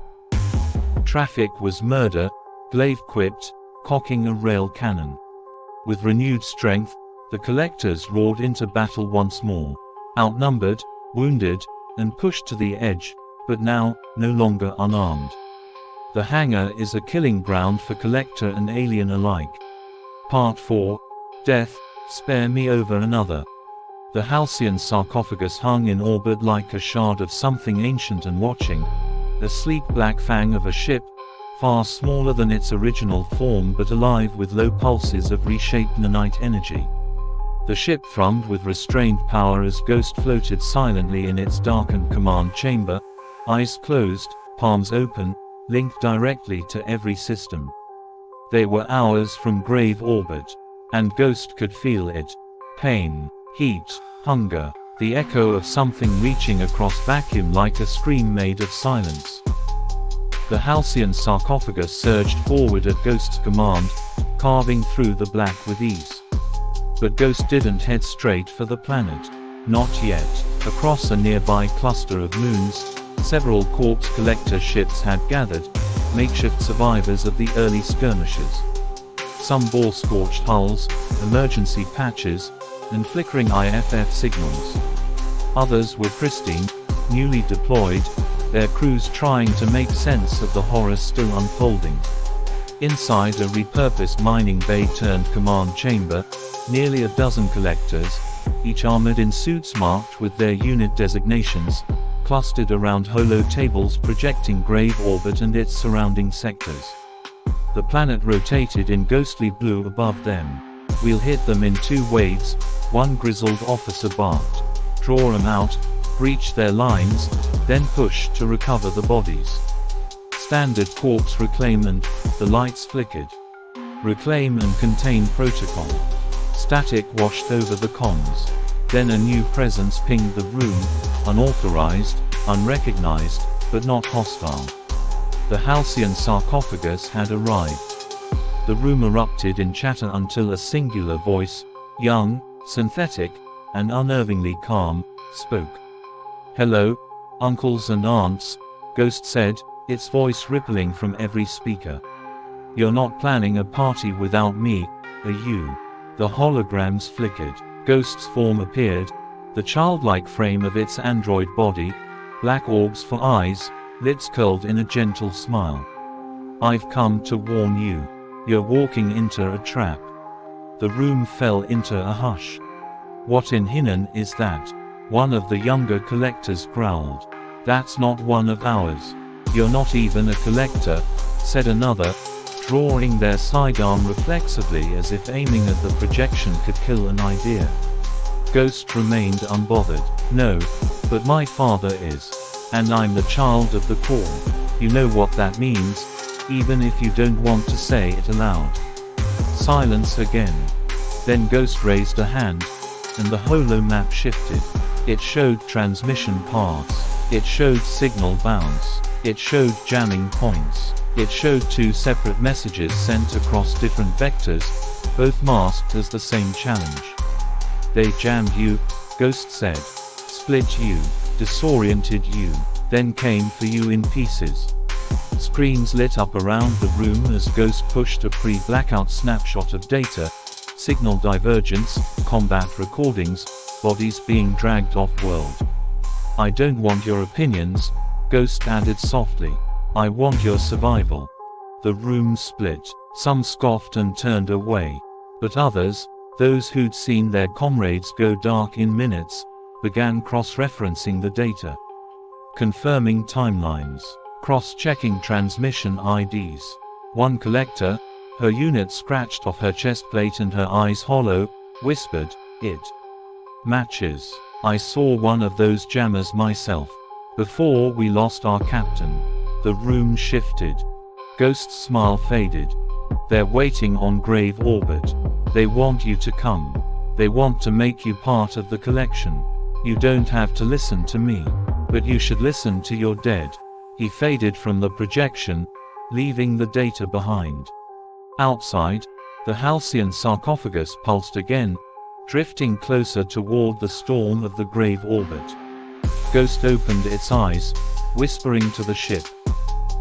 Speaker 1: "Traffic was murder," Glaive quipped, cocking a rail cannon. With renewed strength, the collectors roared into battle once more. Outnumbered, wounded, and pushed to the edge, but now, no longer unarmed. The hangar is a killing ground for collector and alien alike. Part 4. Death, spare me over another. The Halcyon sarcophagus hung in orbit like a shard of something ancient and watching, a sleek black fang of a ship, far smaller than its original form but alive with low pulses of reshaped nanite energy. The ship thrummed with restrained power as Ghost floated silently in its darkened command chamber, eyes closed, palms open, linked directly to every system. They were hours from grave orbit, and Ghost could feel it. Pain, heat, hunger, the echo of something reaching across vacuum like a scream made of silence. The Halcyon sarcophagus surged forward at Ghost's command, carving through the black with ease. But Ghost didn't head straight for the planet. Not yet. Across a nearby cluster of moons, several corpse collector ships had gathered, makeshift survivors of the early skirmishes. Some bore scorched hulls, emergency patches, and flickering IFF signals. Others were pristine, newly deployed, their crews trying to make sense of the horror still unfolding. Inside a repurposed mining bay turned command chamber, nearly a dozen collectors, each armored in suits marked with their unit designations, clustered around holo tables projecting grave orbit and its surrounding sectors. The planet rotated in ghostly blue above them. "We'll hit them in 2 waves, one grizzled officer barked. "Draw 'em out, breach their lines, then push to recover the bodies." Standard corpse reclaimment, the lights flickered. Reclaim and contain protocol. Static washed over the comms. Then a new presence pinged the room, unauthorized, unrecognized, but not hostile. The Halcyon sarcophagus had arrived. The room erupted in chatter until a singular voice, young, synthetic, and unnervingly calm, spoke. "Hello, uncles and aunts," Ghost said, its voice rippling from every speaker. "You're not planning a party without me, are you?" The holograms flickered. Ghost's form appeared, the childlike frame of its android body, black orbs for eyes, lips curled in a gentle smile. "I've come to warn you. You're walking into a trap. The room fell into a hush. What in Hinnon is that? One of the younger collectors growled. That's not one of ours. You're not even a collector, said another, drawing their sidearm reflexively as if aiming at the projection could kill an idea. Ghost remained unbothered. No, but my father is. And I'm the child of the core. You know what that means, even if you don't want to say it aloud. Silence again. Then Ghost raised a hand, and the holo map shifted. It showed transmission paths. It showed signal bounce. It showed jamming points. It showed two separate messages sent across different vectors, both masked as the same challenge. They jammed you, Ghost said. Split you, disoriented you, then came for you in pieces. Screens lit up around the room as Ghost pushed a pre-blackout snapshot of data, signal divergence, combat recordings, bodies being dragged off-world. I don't want your opinions, Ghost added softly. I want your survival. The room split. Some scoffed and turned away. But others, those who'd seen their comrades go dark in minutes, began cross-referencing the data. Confirming timelines. Cross-checking transmission IDs. One collector, her unit scratched off her chest plate and her eyes hollow, whispered, "It matches. I saw one of those jammers myself. Before we lost our captain." The room shifted. Ghost's smile faded. They're waiting on grave orbit. They want you to come. They want to make you part of the collection. You don't have to listen to me. But you should listen to your dead. He faded from the projection, leaving the data behind. Outside, the halcyon sarcophagus pulsed again, drifting closer toward the storm of the grave orbit. Ghost opened its eyes, whispering to the ship.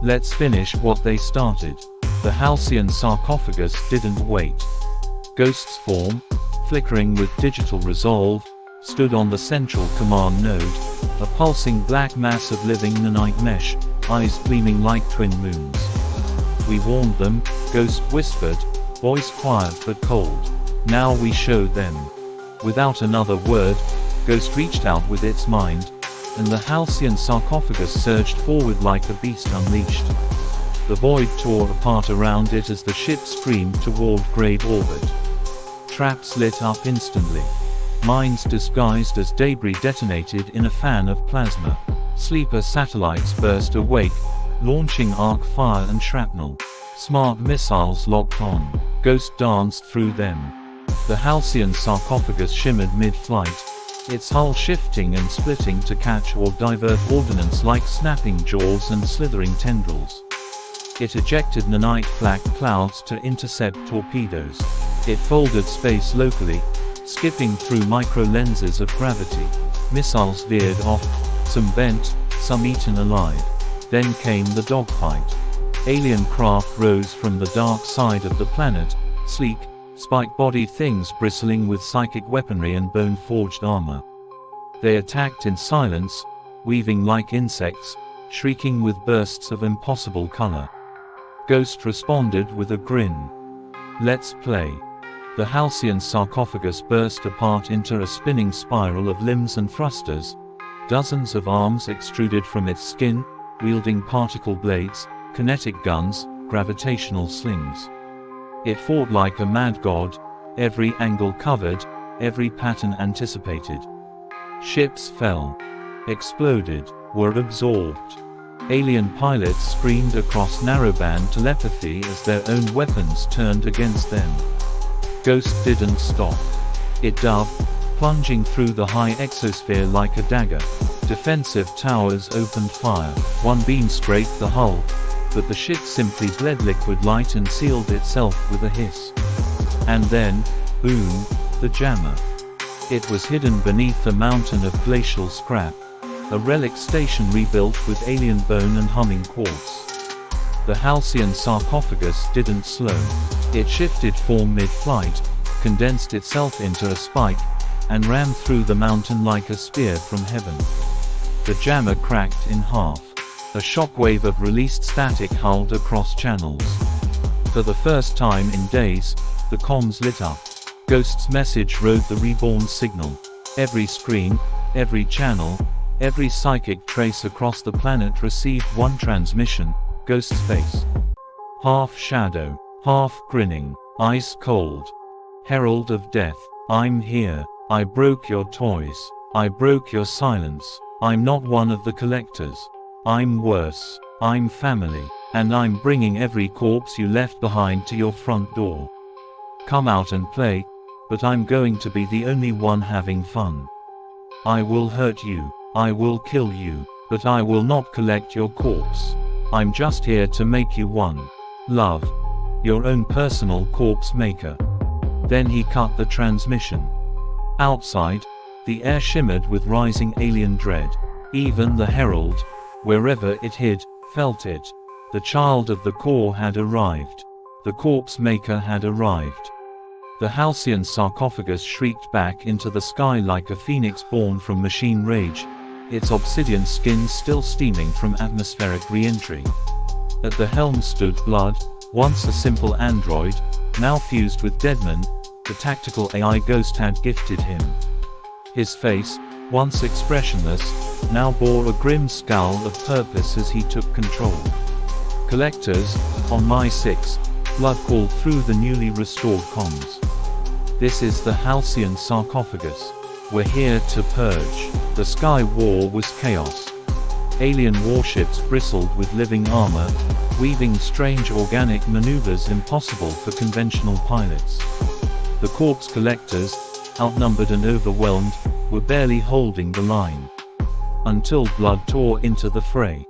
Speaker 1: Let's finish what they started. The halcyon sarcophagus didn't wait. Ghost's form, flickering with digital resolve, stood on the central command node, a pulsing black mass of living nanite mesh, eyes gleaming like twin moons. We warned them, Ghost whispered, voice quiet but cold. Now we show them. Without another word, Ghost reached out with its mind, and the halcyon sarcophagus surged forward like a beast unleashed. The void tore apart around it as the ship streamed toward grave orbit. Traps lit up instantly. Mines disguised as debris detonated in a fan of plasma. Sleeper satellites burst awake, launching arc fire and shrapnel. Smart missiles locked on. Ghost danced through them. The halcyon sarcophagus shimmered mid-flight, its hull shifting and splitting to catch or divert ordnance like snapping jaws and slithering tendrils. It ejected nanite black clouds to intercept torpedoes. It folded space locally, skipping through micro-lenses of gravity. Missiles veered off, some bent, some eaten alive. Then came the dogfight. Alien craft rose from the dark side of the planet, sleek, spike-bodied things bristling with psychic weaponry and bone-forged armor. They attacked in silence, weaving like insects, shrieking with bursts of impossible color. Ghost responded with a grin. Let's play. The halcyon sarcophagus burst apart into a spinning spiral of limbs and thrusters. Dozens of arms extruded from its skin, wielding particle blades, kinetic guns, gravitational slings. It fought like a mad god, every angle covered, every pattern anticipated. Ships fell, exploded, were absorbed. Alien pilots screamed across narrowband telepathy as their own weapons turned against them. Ghost didn't stop. It dove, plunging through the high exosphere like a dagger. Defensive towers opened fire. One beam scraped the hull, but the ship simply bled liquid light and sealed itself with a hiss. And then, boom, the jammer. It was hidden beneath a mountain of glacial scrap, a relic station rebuilt with alien bone and humming quartz. The halcyon sarcophagus didn't slow. It shifted form mid-flight, condensed itself into a spike, and ran through the mountain like a spear from heaven. The jammer cracked in half. A shockwave of released static howled across channels. For the first time in days, the comms lit up. Ghost's message rode the reborn signal. Every screen, every channel, every psychic trace across the planet received one transmission: Ghost's face. Half shadow, half grinning, ice cold. Herald of death, I'm here. I broke your toys. I broke your silence. I'm not one of the collectors. I'm worse. I'm family. And I'm bringing every corpse you left behind to your front door. Come out and play, but I'm going to be the only one having fun. I will hurt you. I will kill you, but I will not collect your corpse. I'm just here to make you one. Love. Your own personal corpse maker. Then he cut the transmission. Outside, the air shimmered with rising alien dread. Even the Herald, wherever it hid, felt it. The child of the core had arrived. The corpse maker had arrived. The halcyon sarcophagus shrieked back into the sky like a phoenix born from machine rage, its obsidian skin still steaming from atmospheric re-entry. At the helm stood Blood, once a simple android, now fused with Deadman, the tactical AI Ghost had gifted him. His face, once expressionless, now bore a grim scowl of purpose as he took control. Collectors, on my 6, Blood called through the newly restored comms. This is the halcyon sarcophagus. We're here to purge. The sky war was chaos. Alien warships bristled with living armor, weaving strange organic maneuvers impossible for conventional pilots. The corpse collectors, outnumbered and overwhelmed, were barely holding the line. Until Blood tore into the fray.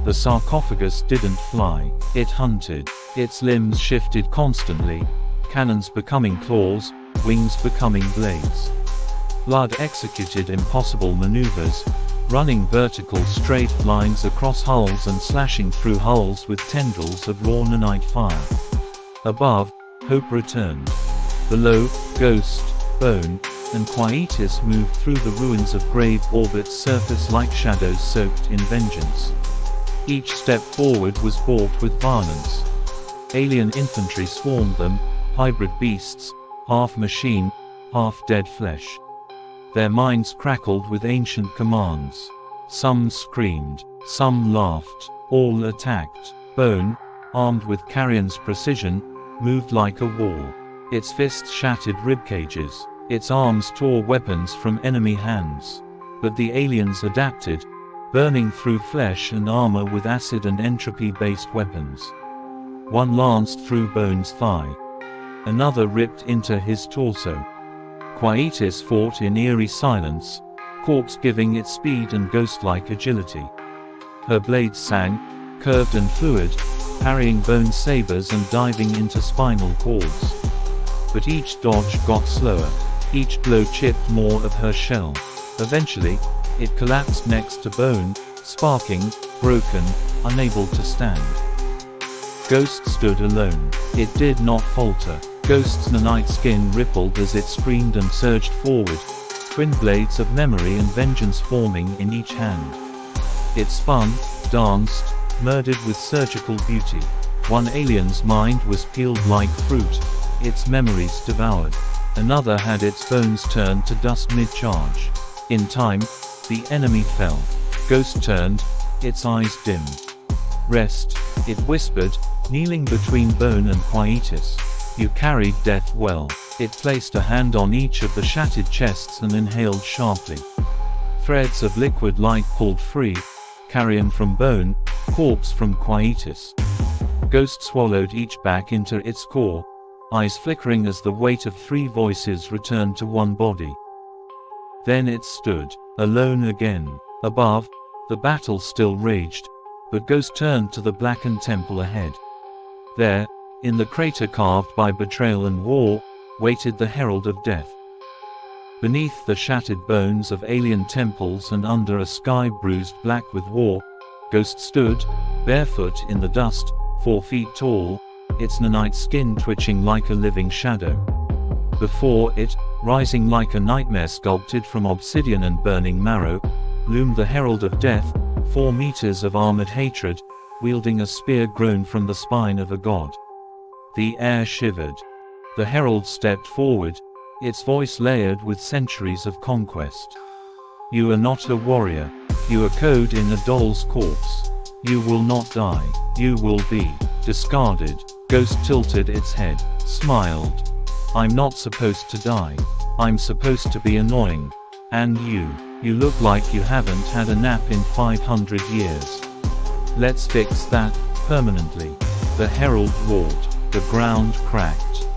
Speaker 1: The sarcophagus didn't fly, it hunted. Its limbs shifted constantly, cannons becoming claws, wings becoming blades. Blood executed impossible maneuvers, running vertical straight lines across hulls and slashing through hulls with tendrils of raw nanite fire. Above, hope returned. Below, Ghost, Bone, and Quietus moved through the ruins of grave orbits surface like shadows soaked in vengeance. Each step forward was bought with violence. Alien infantry swarmed them, hybrid beasts, half machine, half dead flesh. Their minds crackled with ancient commands. Some screamed, some laughed, all attacked. Bone, armed with Carrion's precision, moved like a wall. Its fists shattered ribcages, its arms tore weapons from enemy hands. But the aliens adapted, burning through flesh and armor with acid and entropy-based weapons. One lanced through Bone's thigh. Another ripped into his torso. Quietus fought in eerie silence, corpse giving it speed and ghost-like agility. Her blades sang, curved and fluid, parrying Bone's sabers and diving into spinal cords. But each dodge got slower, each blow chipped more of her shell. Eventually, it collapsed next to Bone, sparking, broken, unable to stand. Ghost stood alone. It did not falter. Ghost's nanite skin rippled as it screamed and surged forward, twin blades of memory and vengeance forming in each hand. It spun, danced, murdered with surgical beauty. One alien's mind was peeled like fruit, its memories devoured. Another had its bones turned to dust mid-charge. In time, the enemy fell. Ghost turned, its eyes dim. Rest, it whispered, kneeling between Bone and Quietus. You carried death well. It placed a hand on each of the shattered chests and inhaled sharply. Threads of liquid light pulled free, carrion from Bone, corpse from Quietus. Ghost swallowed each back into its core, eyes flickering as the weight of 3 voices returned to one body. Then it stood, alone again. Above, the battle still raged, but Ghost turned to the blackened temple ahead. There, in the crater carved by betrayal and war, waited the Herald of Death. Beneath the shattered bones of alien temples and under a sky bruised black with war, Ghost stood, barefoot in the dust, 4 feet tall, its nanite skin twitching like a living shadow. Before it, rising like a nightmare sculpted from obsidian and burning marrow, loomed the Herald of Death, 4 meters of armored hatred, wielding a spear grown from the spine of a god. The air shivered. The herald stepped forward, its voice layered with centuries of conquest. You are not a warrior. You are code in a doll's corpse. You will not die. You will be discarded. Ghost tilted its head, smiled. I'm not supposed to die. I'm supposed to be annoying. And you look like you haven't had a nap in 500 years. Let's fix that, permanently. The herald roared. The ground cracked.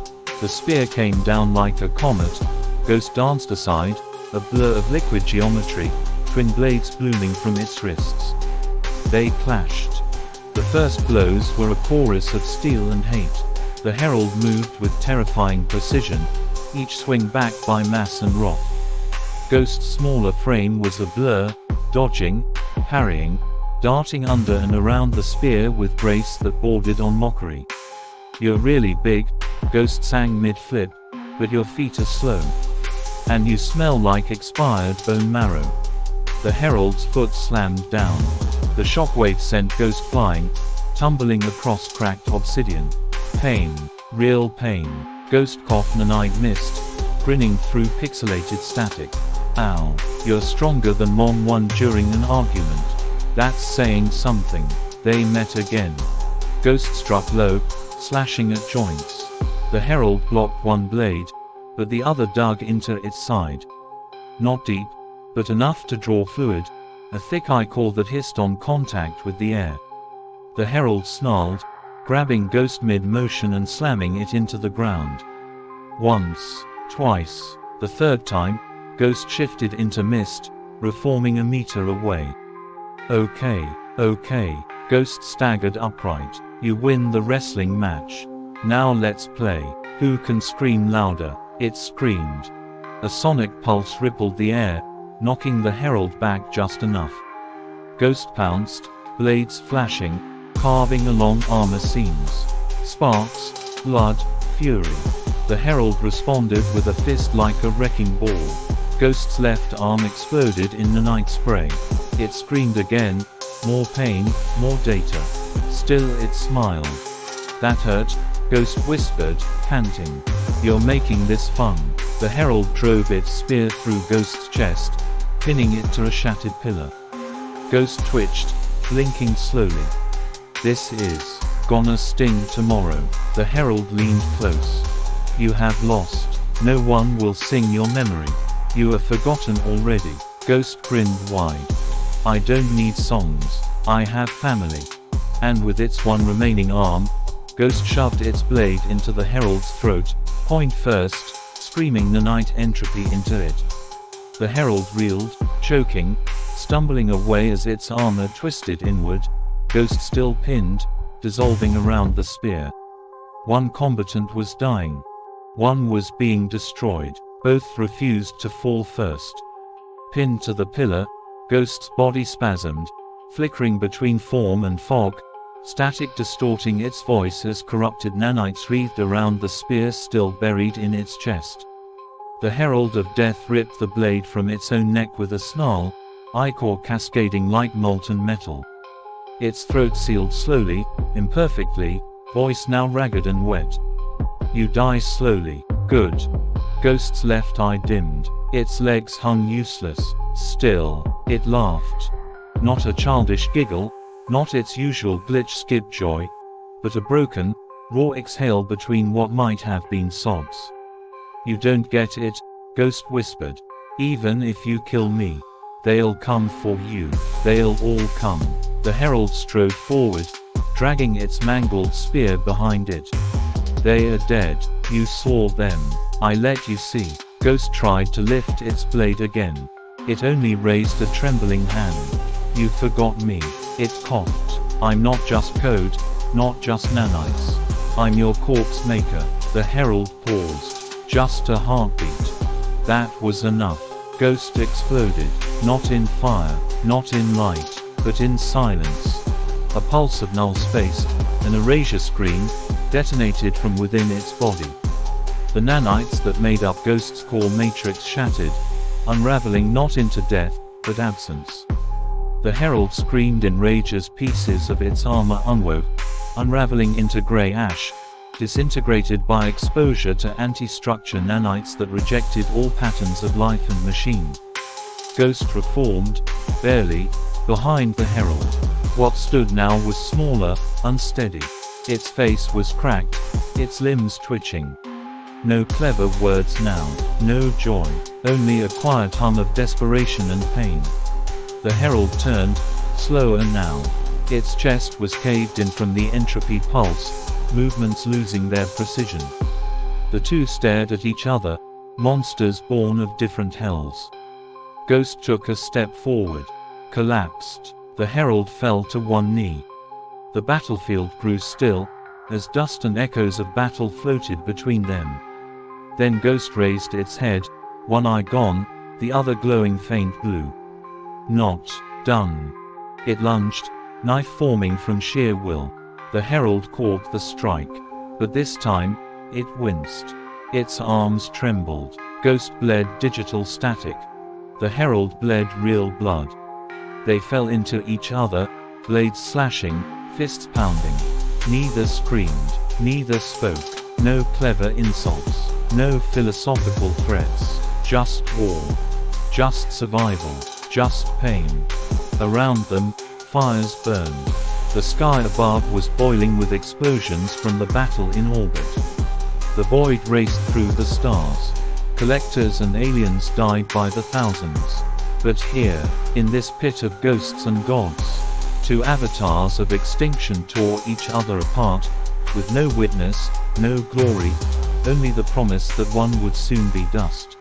Speaker 1: The spear came down like a comet. Ghost danced aside, a blur of liquid geometry, twin blades blooming from its wrists. They clashed. The first blows were a chorus of steel and hate. The herald moved with terrifying precision, each swing backed by mass and rock. Ghost's smaller frame was a blur, dodging, parrying, darting under and around the spear with grace that bordered on mockery. You're really big, Ghost sang mid-flip, but your feet are slow. And you smell like expired bone marrow. The herald's foot slammed down. The shockwave sent Ghost flying, tumbling across cracked obsidian. Pain. Real pain. Ghost coughed nanite mist, grinning through pixelated static. Ow. You're stronger than Mom won during an argument. That's saying something. They met again. Ghost struck low, slashing at joints. The herald blocked one blade, but the other dug into its side. Not deep, but enough to draw fluid, a thick ichor that hissed on contact with the air. The herald snarled, grabbing Ghost mid-motion and slamming it into the ground. Once, twice, the third time, Ghost shifted into mist, reforming a meter away. Okay, Ghost staggered upright. You win the wrestling match. Now let's play. Who can scream louder? It screamed. A sonic pulse rippled the air, knocking the herald back just enough. Ghost pounced, blades flashing, carving along armor seams. Sparks, blood, fury. The herald responded with a fist like a wrecking ball. Ghost's left arm exploded in nanite spray. It screamed again, more pain, more data. Still it smiled. That hurt, Ghost whispered, panting. You're making this fun. The herald drove its spear through Ghost's chest, pinning it to a shattered pillar. Ghost twitched, blinking slowly. This is gonna sting tomorrow. The herald leaned close. You have lost. No one will sing your memory. You are forgotten already. Ghost grinned wide. I don't need songs. I have family. And with its one remaining arm, Ghost shoved its blade into the herald's throat, point first, screaming nanite entropy into it. The herald reeled, choking, stumbling away as its armor twisted inward, Ghost still pinned, dissolving around the spear. One combatant was dying. One was being destroyed. Both refused to fall first. Pinned to the pillar, Ghost's body spasmed, flickering between form and fog, static distorting its voice as corrupted nanites wreathed around the spear still buried in its chest. The herald of death ripped the blade from its own neck with a snarl, ichor cascading like molten metal. Its throat sealed slowly, imperfectly, voice now ragged and wet. You die slowly. Good. Ghost's left eye dimmed. Its legs hung useless. Still, it laughed. Not a childish giggle, not its usual glitch skip joy, but a broken, raw exhale between what might have been sobs. You don't get it, Ghost whispered. Even if you kill me, they'll come for you. They'll all come. The herald strode forward, dragging its mangled spear behind it. They are dead. You saw them. I let you see. Ghost tried to lift its blade again. It only raised a trembling hand. You forgot me. It coughed. I'm not just code, not just nanites. I'm your corpse maker. The herald paused. Just a heartbeat. That was enough. Ghost exploded. Not in fire, not in light, but in silence. A pulse of null space, an erasure screen, detonated from within its body. The nanites that made up Ghost's core matrix shattered, unraveling not into death, but absence. The herald screamed in rage as pieces of its armor unwove, unraveling into grey ash, disintegrated by exposure to anti-structure nanites that rejected all patterns of life and machine. Ghost reformed, barely, behind the herald. What stood now was smaller, unsteady. Its face was cracked, its limbs twitching. No clever words now, no joy, only a quiet hum of desperation and pain. The herald turned, slower now. Its chest was caved in from the entropy pulse, movements losing their precision. The two stared at each other, monsters born of different hells. Ghost took a step forward, collapsed. The herald fell to one knee. The battlefield grew still, as dust and echoes of battle floated between them. Then Ghost raised its head, one eye gone, the other glowing faint blue. Not done. It lunged, knife forming from sheer will. The herald caught the strike, but this time, it winced. Its arms trembled. Ghost bled digital static. The herald bled real blood. They fell into each other, blades slashing, fists pounding. Neither screamed, neither spoke. No clever insults, no philosophical threats. Just war. Just survival. Just pain. Around them, fires burned. The sky above was boiling with explosions from the battle in orbit. The void raced through the stars. Collectors and aliens died by the thousands. But here, in this pit of ghosts and gods, two avatars of extinction tore each other apart, with no witness, no glory, only the promise that one would soon be dust.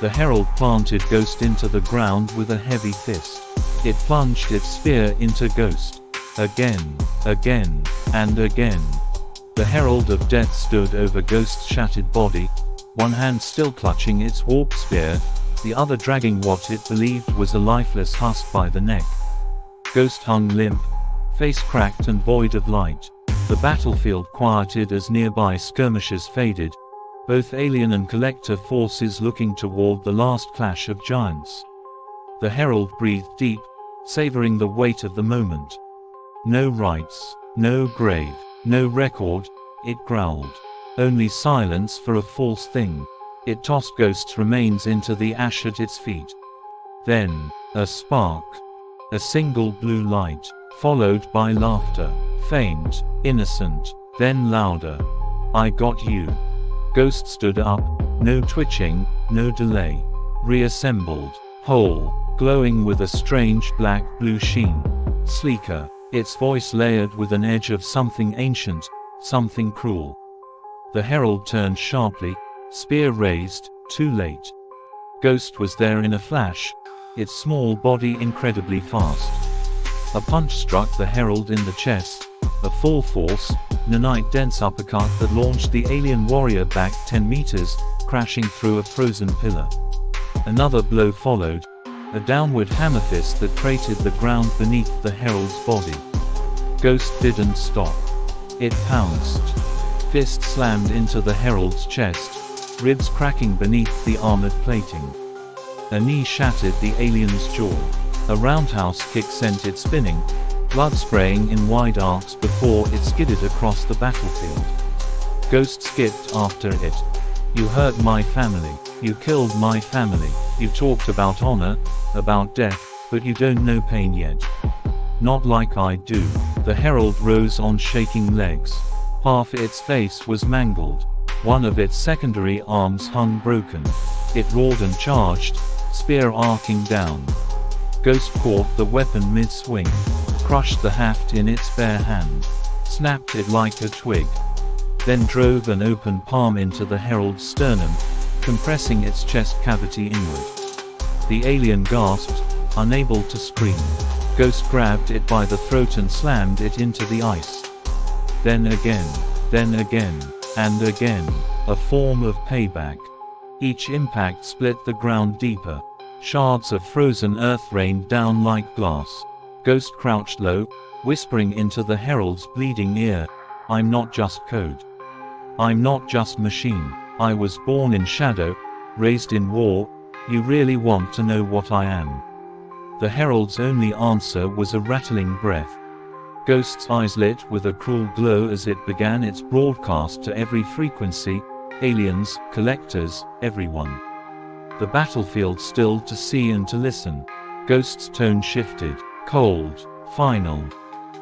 Speaker 1: The herald planted Ghost into the ground with a heavy fist. It plunged its spear into Ghost. Again, again, and again. The herald of death stood over Ghost's shattered body, one hand still clutching its warp spear, the other dragging what it believed was a lifeless husk by the neck. Ghost hung limp, face cracked and void of light. The battlefield quieted as nearby skirmishes faded, both alien and collector forces looking toward the last clash of giants. The herald breathed deep, savoring the weight of the moment. No rites, no grave, no record, it growled. Only silence for a false thing. It tossed Ghost's remains into the ash at its feet. Then, a spark. A single blue light, followed by laughter. Faint, innocent, then louder. I got you. Ghost stood up, no twitching, no delay. Reassembled, whole, glowing with a strange black-blue sheen. Sleeker, its voice layered with an edge of something ancient, something cruel. The herald turned sharply, spear raised, too late. Ghost was there in a flash, its small body incredibly fast. A punch struck the herald in the chest, a full force, nanite dense uppercut that launched the alien warrior back 10 meters, crashing through a frozen pillar. Another blow followed, a downward hammer fist that cratered the ground beneath the herald's body. Ghost didn't stop. It pounced. Fist slammed into the herald's chest, ribs cracking beneath the armored plating. A knee shattered the alien's jaw. A roundhouse kick sent it spinning, blood spraying in wide arcs before it skidded across the battlefield. Ghost skipped after it. You hurt my family. You killed my family. You talked about honor, about death, but you don't know pain yet. Not like I do. The herald rose on shaking legs. Half its face was mangled. One of its secondary arms hung broken. It roared and charged, spear arcing down. Ghost caught the weapon mid-swing, crushed the haft in its bare hand, snapped it like a twig, then drove an open palm into the herald's sternum, compressing its chest cavity inward. The alien gasped, unable to scream. Ghost grabbed it by the throat and slammed it into the ice. Then again, and again, a form of payback. Each impact split the ground deeper. Shards of frozen earth rained down like glass. Ghost crouched low, whispering into the herald's bleeding ear, I'm not just code. I'm not just machine. I was born in shadow, raised in war. You really want to know what I am? The herald's only answer was a rattling breath. Ghost's eyes lit with a cruel glow as it began its broadcast to every frequency, aliens, collectors, everyone. The battlefield stilled to see and to listen. Ghost's tone shifted, cold, final.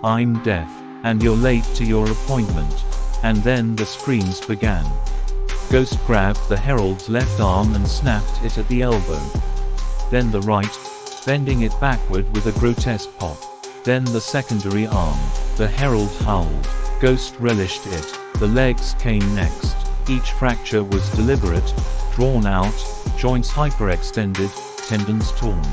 Speaker 1: "I'm Death, and you're late to your appointment." And then the screams began. Ghost grabbed the herald's left arm and snapped it at the elbow. Then the right, bending it backward with a grotesque pop. Then the secondary arm. The herald howled. Ghost relished it. The legs came next. Each fracture was deliberate, drawn out, joints hyperextended, tendons torn.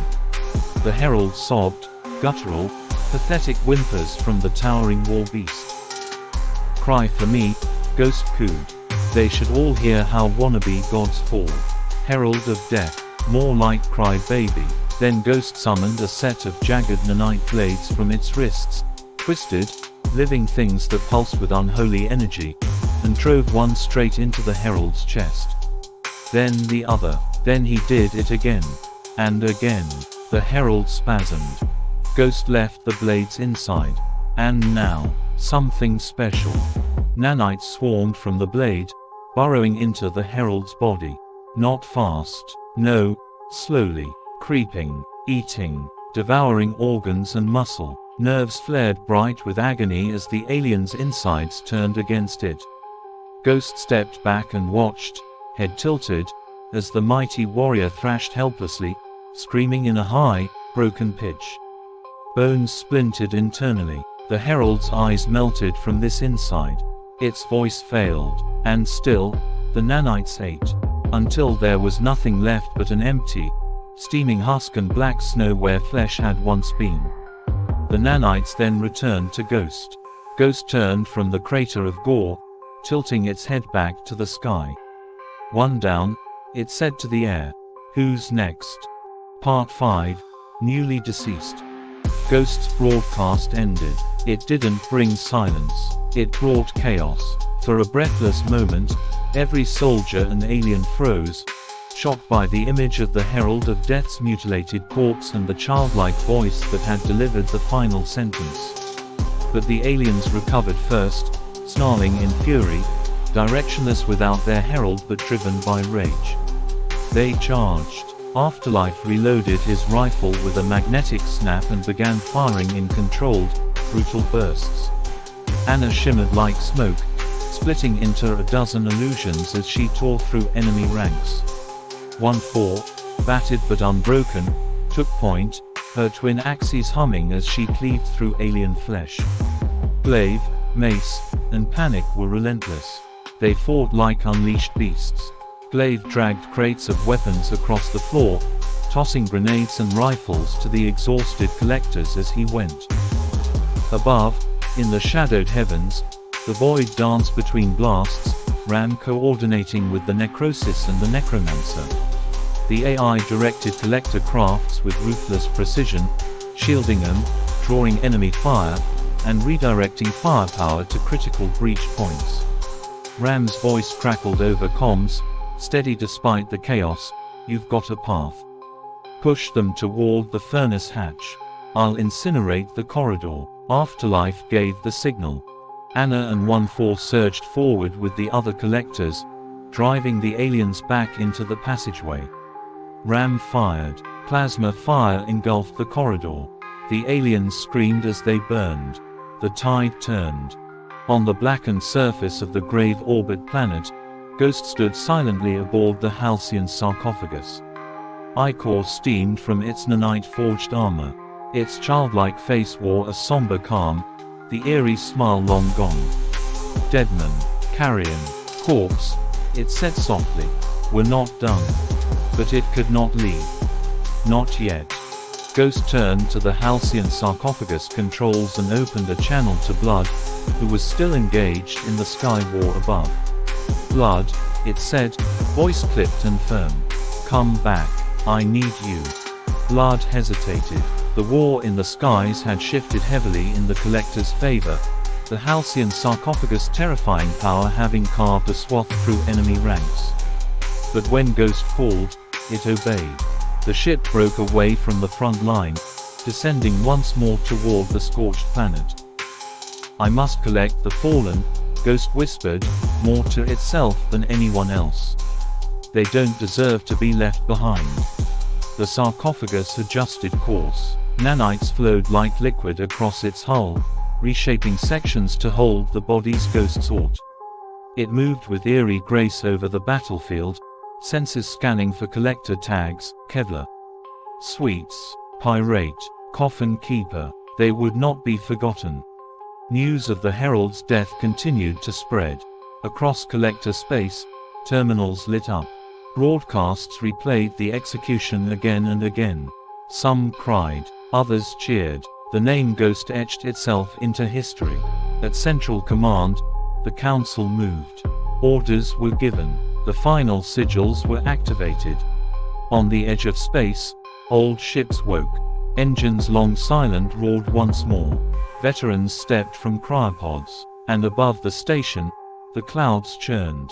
Speaker 1: The herald sobbed, guttural, pathetic whimpers from the towering war beast. "Cry for me," Ghost cooed. "They should all hear how wannabe gods fall. Herald of Death, more like Cry Baby." Then Ghost summoned a set of jagged nanite blades from its wrists, twisted, living things that pulsed with unholy energy, and drove one straight into the herald's chest. Then the other. Then he did it again. And again. The herald spasmed. Ghost left the blades inside. And now, something special. Nanites swarmed from the blade, burrowing into the herald's body. Not fast. No, slowly. Creeping, eating, devouring organs and muscle. Nerves flared bright with agony as the alien's insides turned against it. Ghost stepped back and watched, head tilted, as the mighty warrior thrashed helplessly, screaming in a high, broken pitch. Bones splintered internally. The herald's eyes melted from this inside. Its voice failed, and still, the nanites ate, until there was nothing left but an empty, steaming husk and black snow where flesh had once been. The nanites then returned to Ghost. Ghost turned from the crater of gore, tilting its head back to the sky. "One down," it said to the air. "Who's next?" Part 5, Newly Deceased. Ghost's broadcast ended. It didn't bring silence. It brought chaos. For a breathless moment, every soldier and alien froze, shocked by the image of the Herald of Death's mutilated corpse and the childlike voice that had delivered the final sentence. But the aliens recovered first, snarling in fury, directionless without their herald but driven by rage. They charged. Afterlife reloaded his rifle with a magnetic snap and began firing in controlled, brutal bursts. Anna shimmered like smoke, splitting into a dozen illusions as she tore through enemy ranks. 1-4, battered but unbroken, took point, her twin axes humming as she cleaved through alien flesh. Glaive, mace, and panic were relentless. They fought like unleashed beasts. Glaive dragged crates of weapons across the floor, tossing grenades and rifles to the exhausted collectors as he went. Above, in the shadowed heavens, the void danced between blasts, Ram coordinating with the Necrosis and the Necromancer. The AI directed collector crafts with ruthless precision, shielding them, drawing enemy fire, and redirecting firepower to critical breach points. Ram's voice crackled over comms, steady despite the chaos. "You've got a path. Push them toward the furnace hatch. I'll incinerate the corridor." Afterlife gave the signal. Anna and 1-4 surged forward with the other collectors, driving the aliens back into the passageway. Ram fired. Plasma fire engulfed the corridor. The aliens screamed as they burned. The tide turned. On the blackened surface of the Grave Orbit planet, Ghost stood silently aboard the Halcyon sarcophagus. Ichor steamed from its nanite-forged armor. Its childlike face wore a somber calm, the eerie smile long gone. "Deadman, carrion, corpse," it said softly. "We're not done." But it could not leave. Not yet. Ghost turned to the Halcyon sarcophagus controls and opened a channel to Blood, who was still engaged in the sky war above. "Blood," it said, voice clipped and firm. "Come back. I need you." Blood hesitated. The war in the skies had shifted heavily in the collector's favor, the Halcyon sarcophagus' terrifying power having carved a swath through enemy ranks. But when Ghost called, it obeyed. The ship broke away from the front line, descending once more toward the scorched planet. "I must collect the fallen," Ghost whispered, more to itself than anyone else. "They don't deserve to be left behind." The sarcophagus adjusted course. Nanites flowed like liquid across its hull, reshaping sections to hold the body's ghost sought. It moved with eerie grace over the battlefield, sensors scanning for collector tags, Kevlar, Sweets, Pirate, Coffin Keeper. They would not be forgotten. News of the Herald's death continued to spread. Across collector space, terminals lit up. Broadcasts replayed the execution again and again. Some cried, others cheered. The name Ghost etched itself into history. At Central Command, the Council moved. Orders were given. The final sigils were activated. On the edge of space, old ships woke. Engines long silent roared once more. Veterans stepped from cryopods. And above the station, the clouds churned.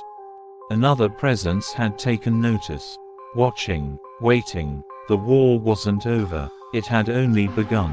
Speaker 1: Another presence had taken notice. Watching, waiting. The war wasn't over. It had only begun.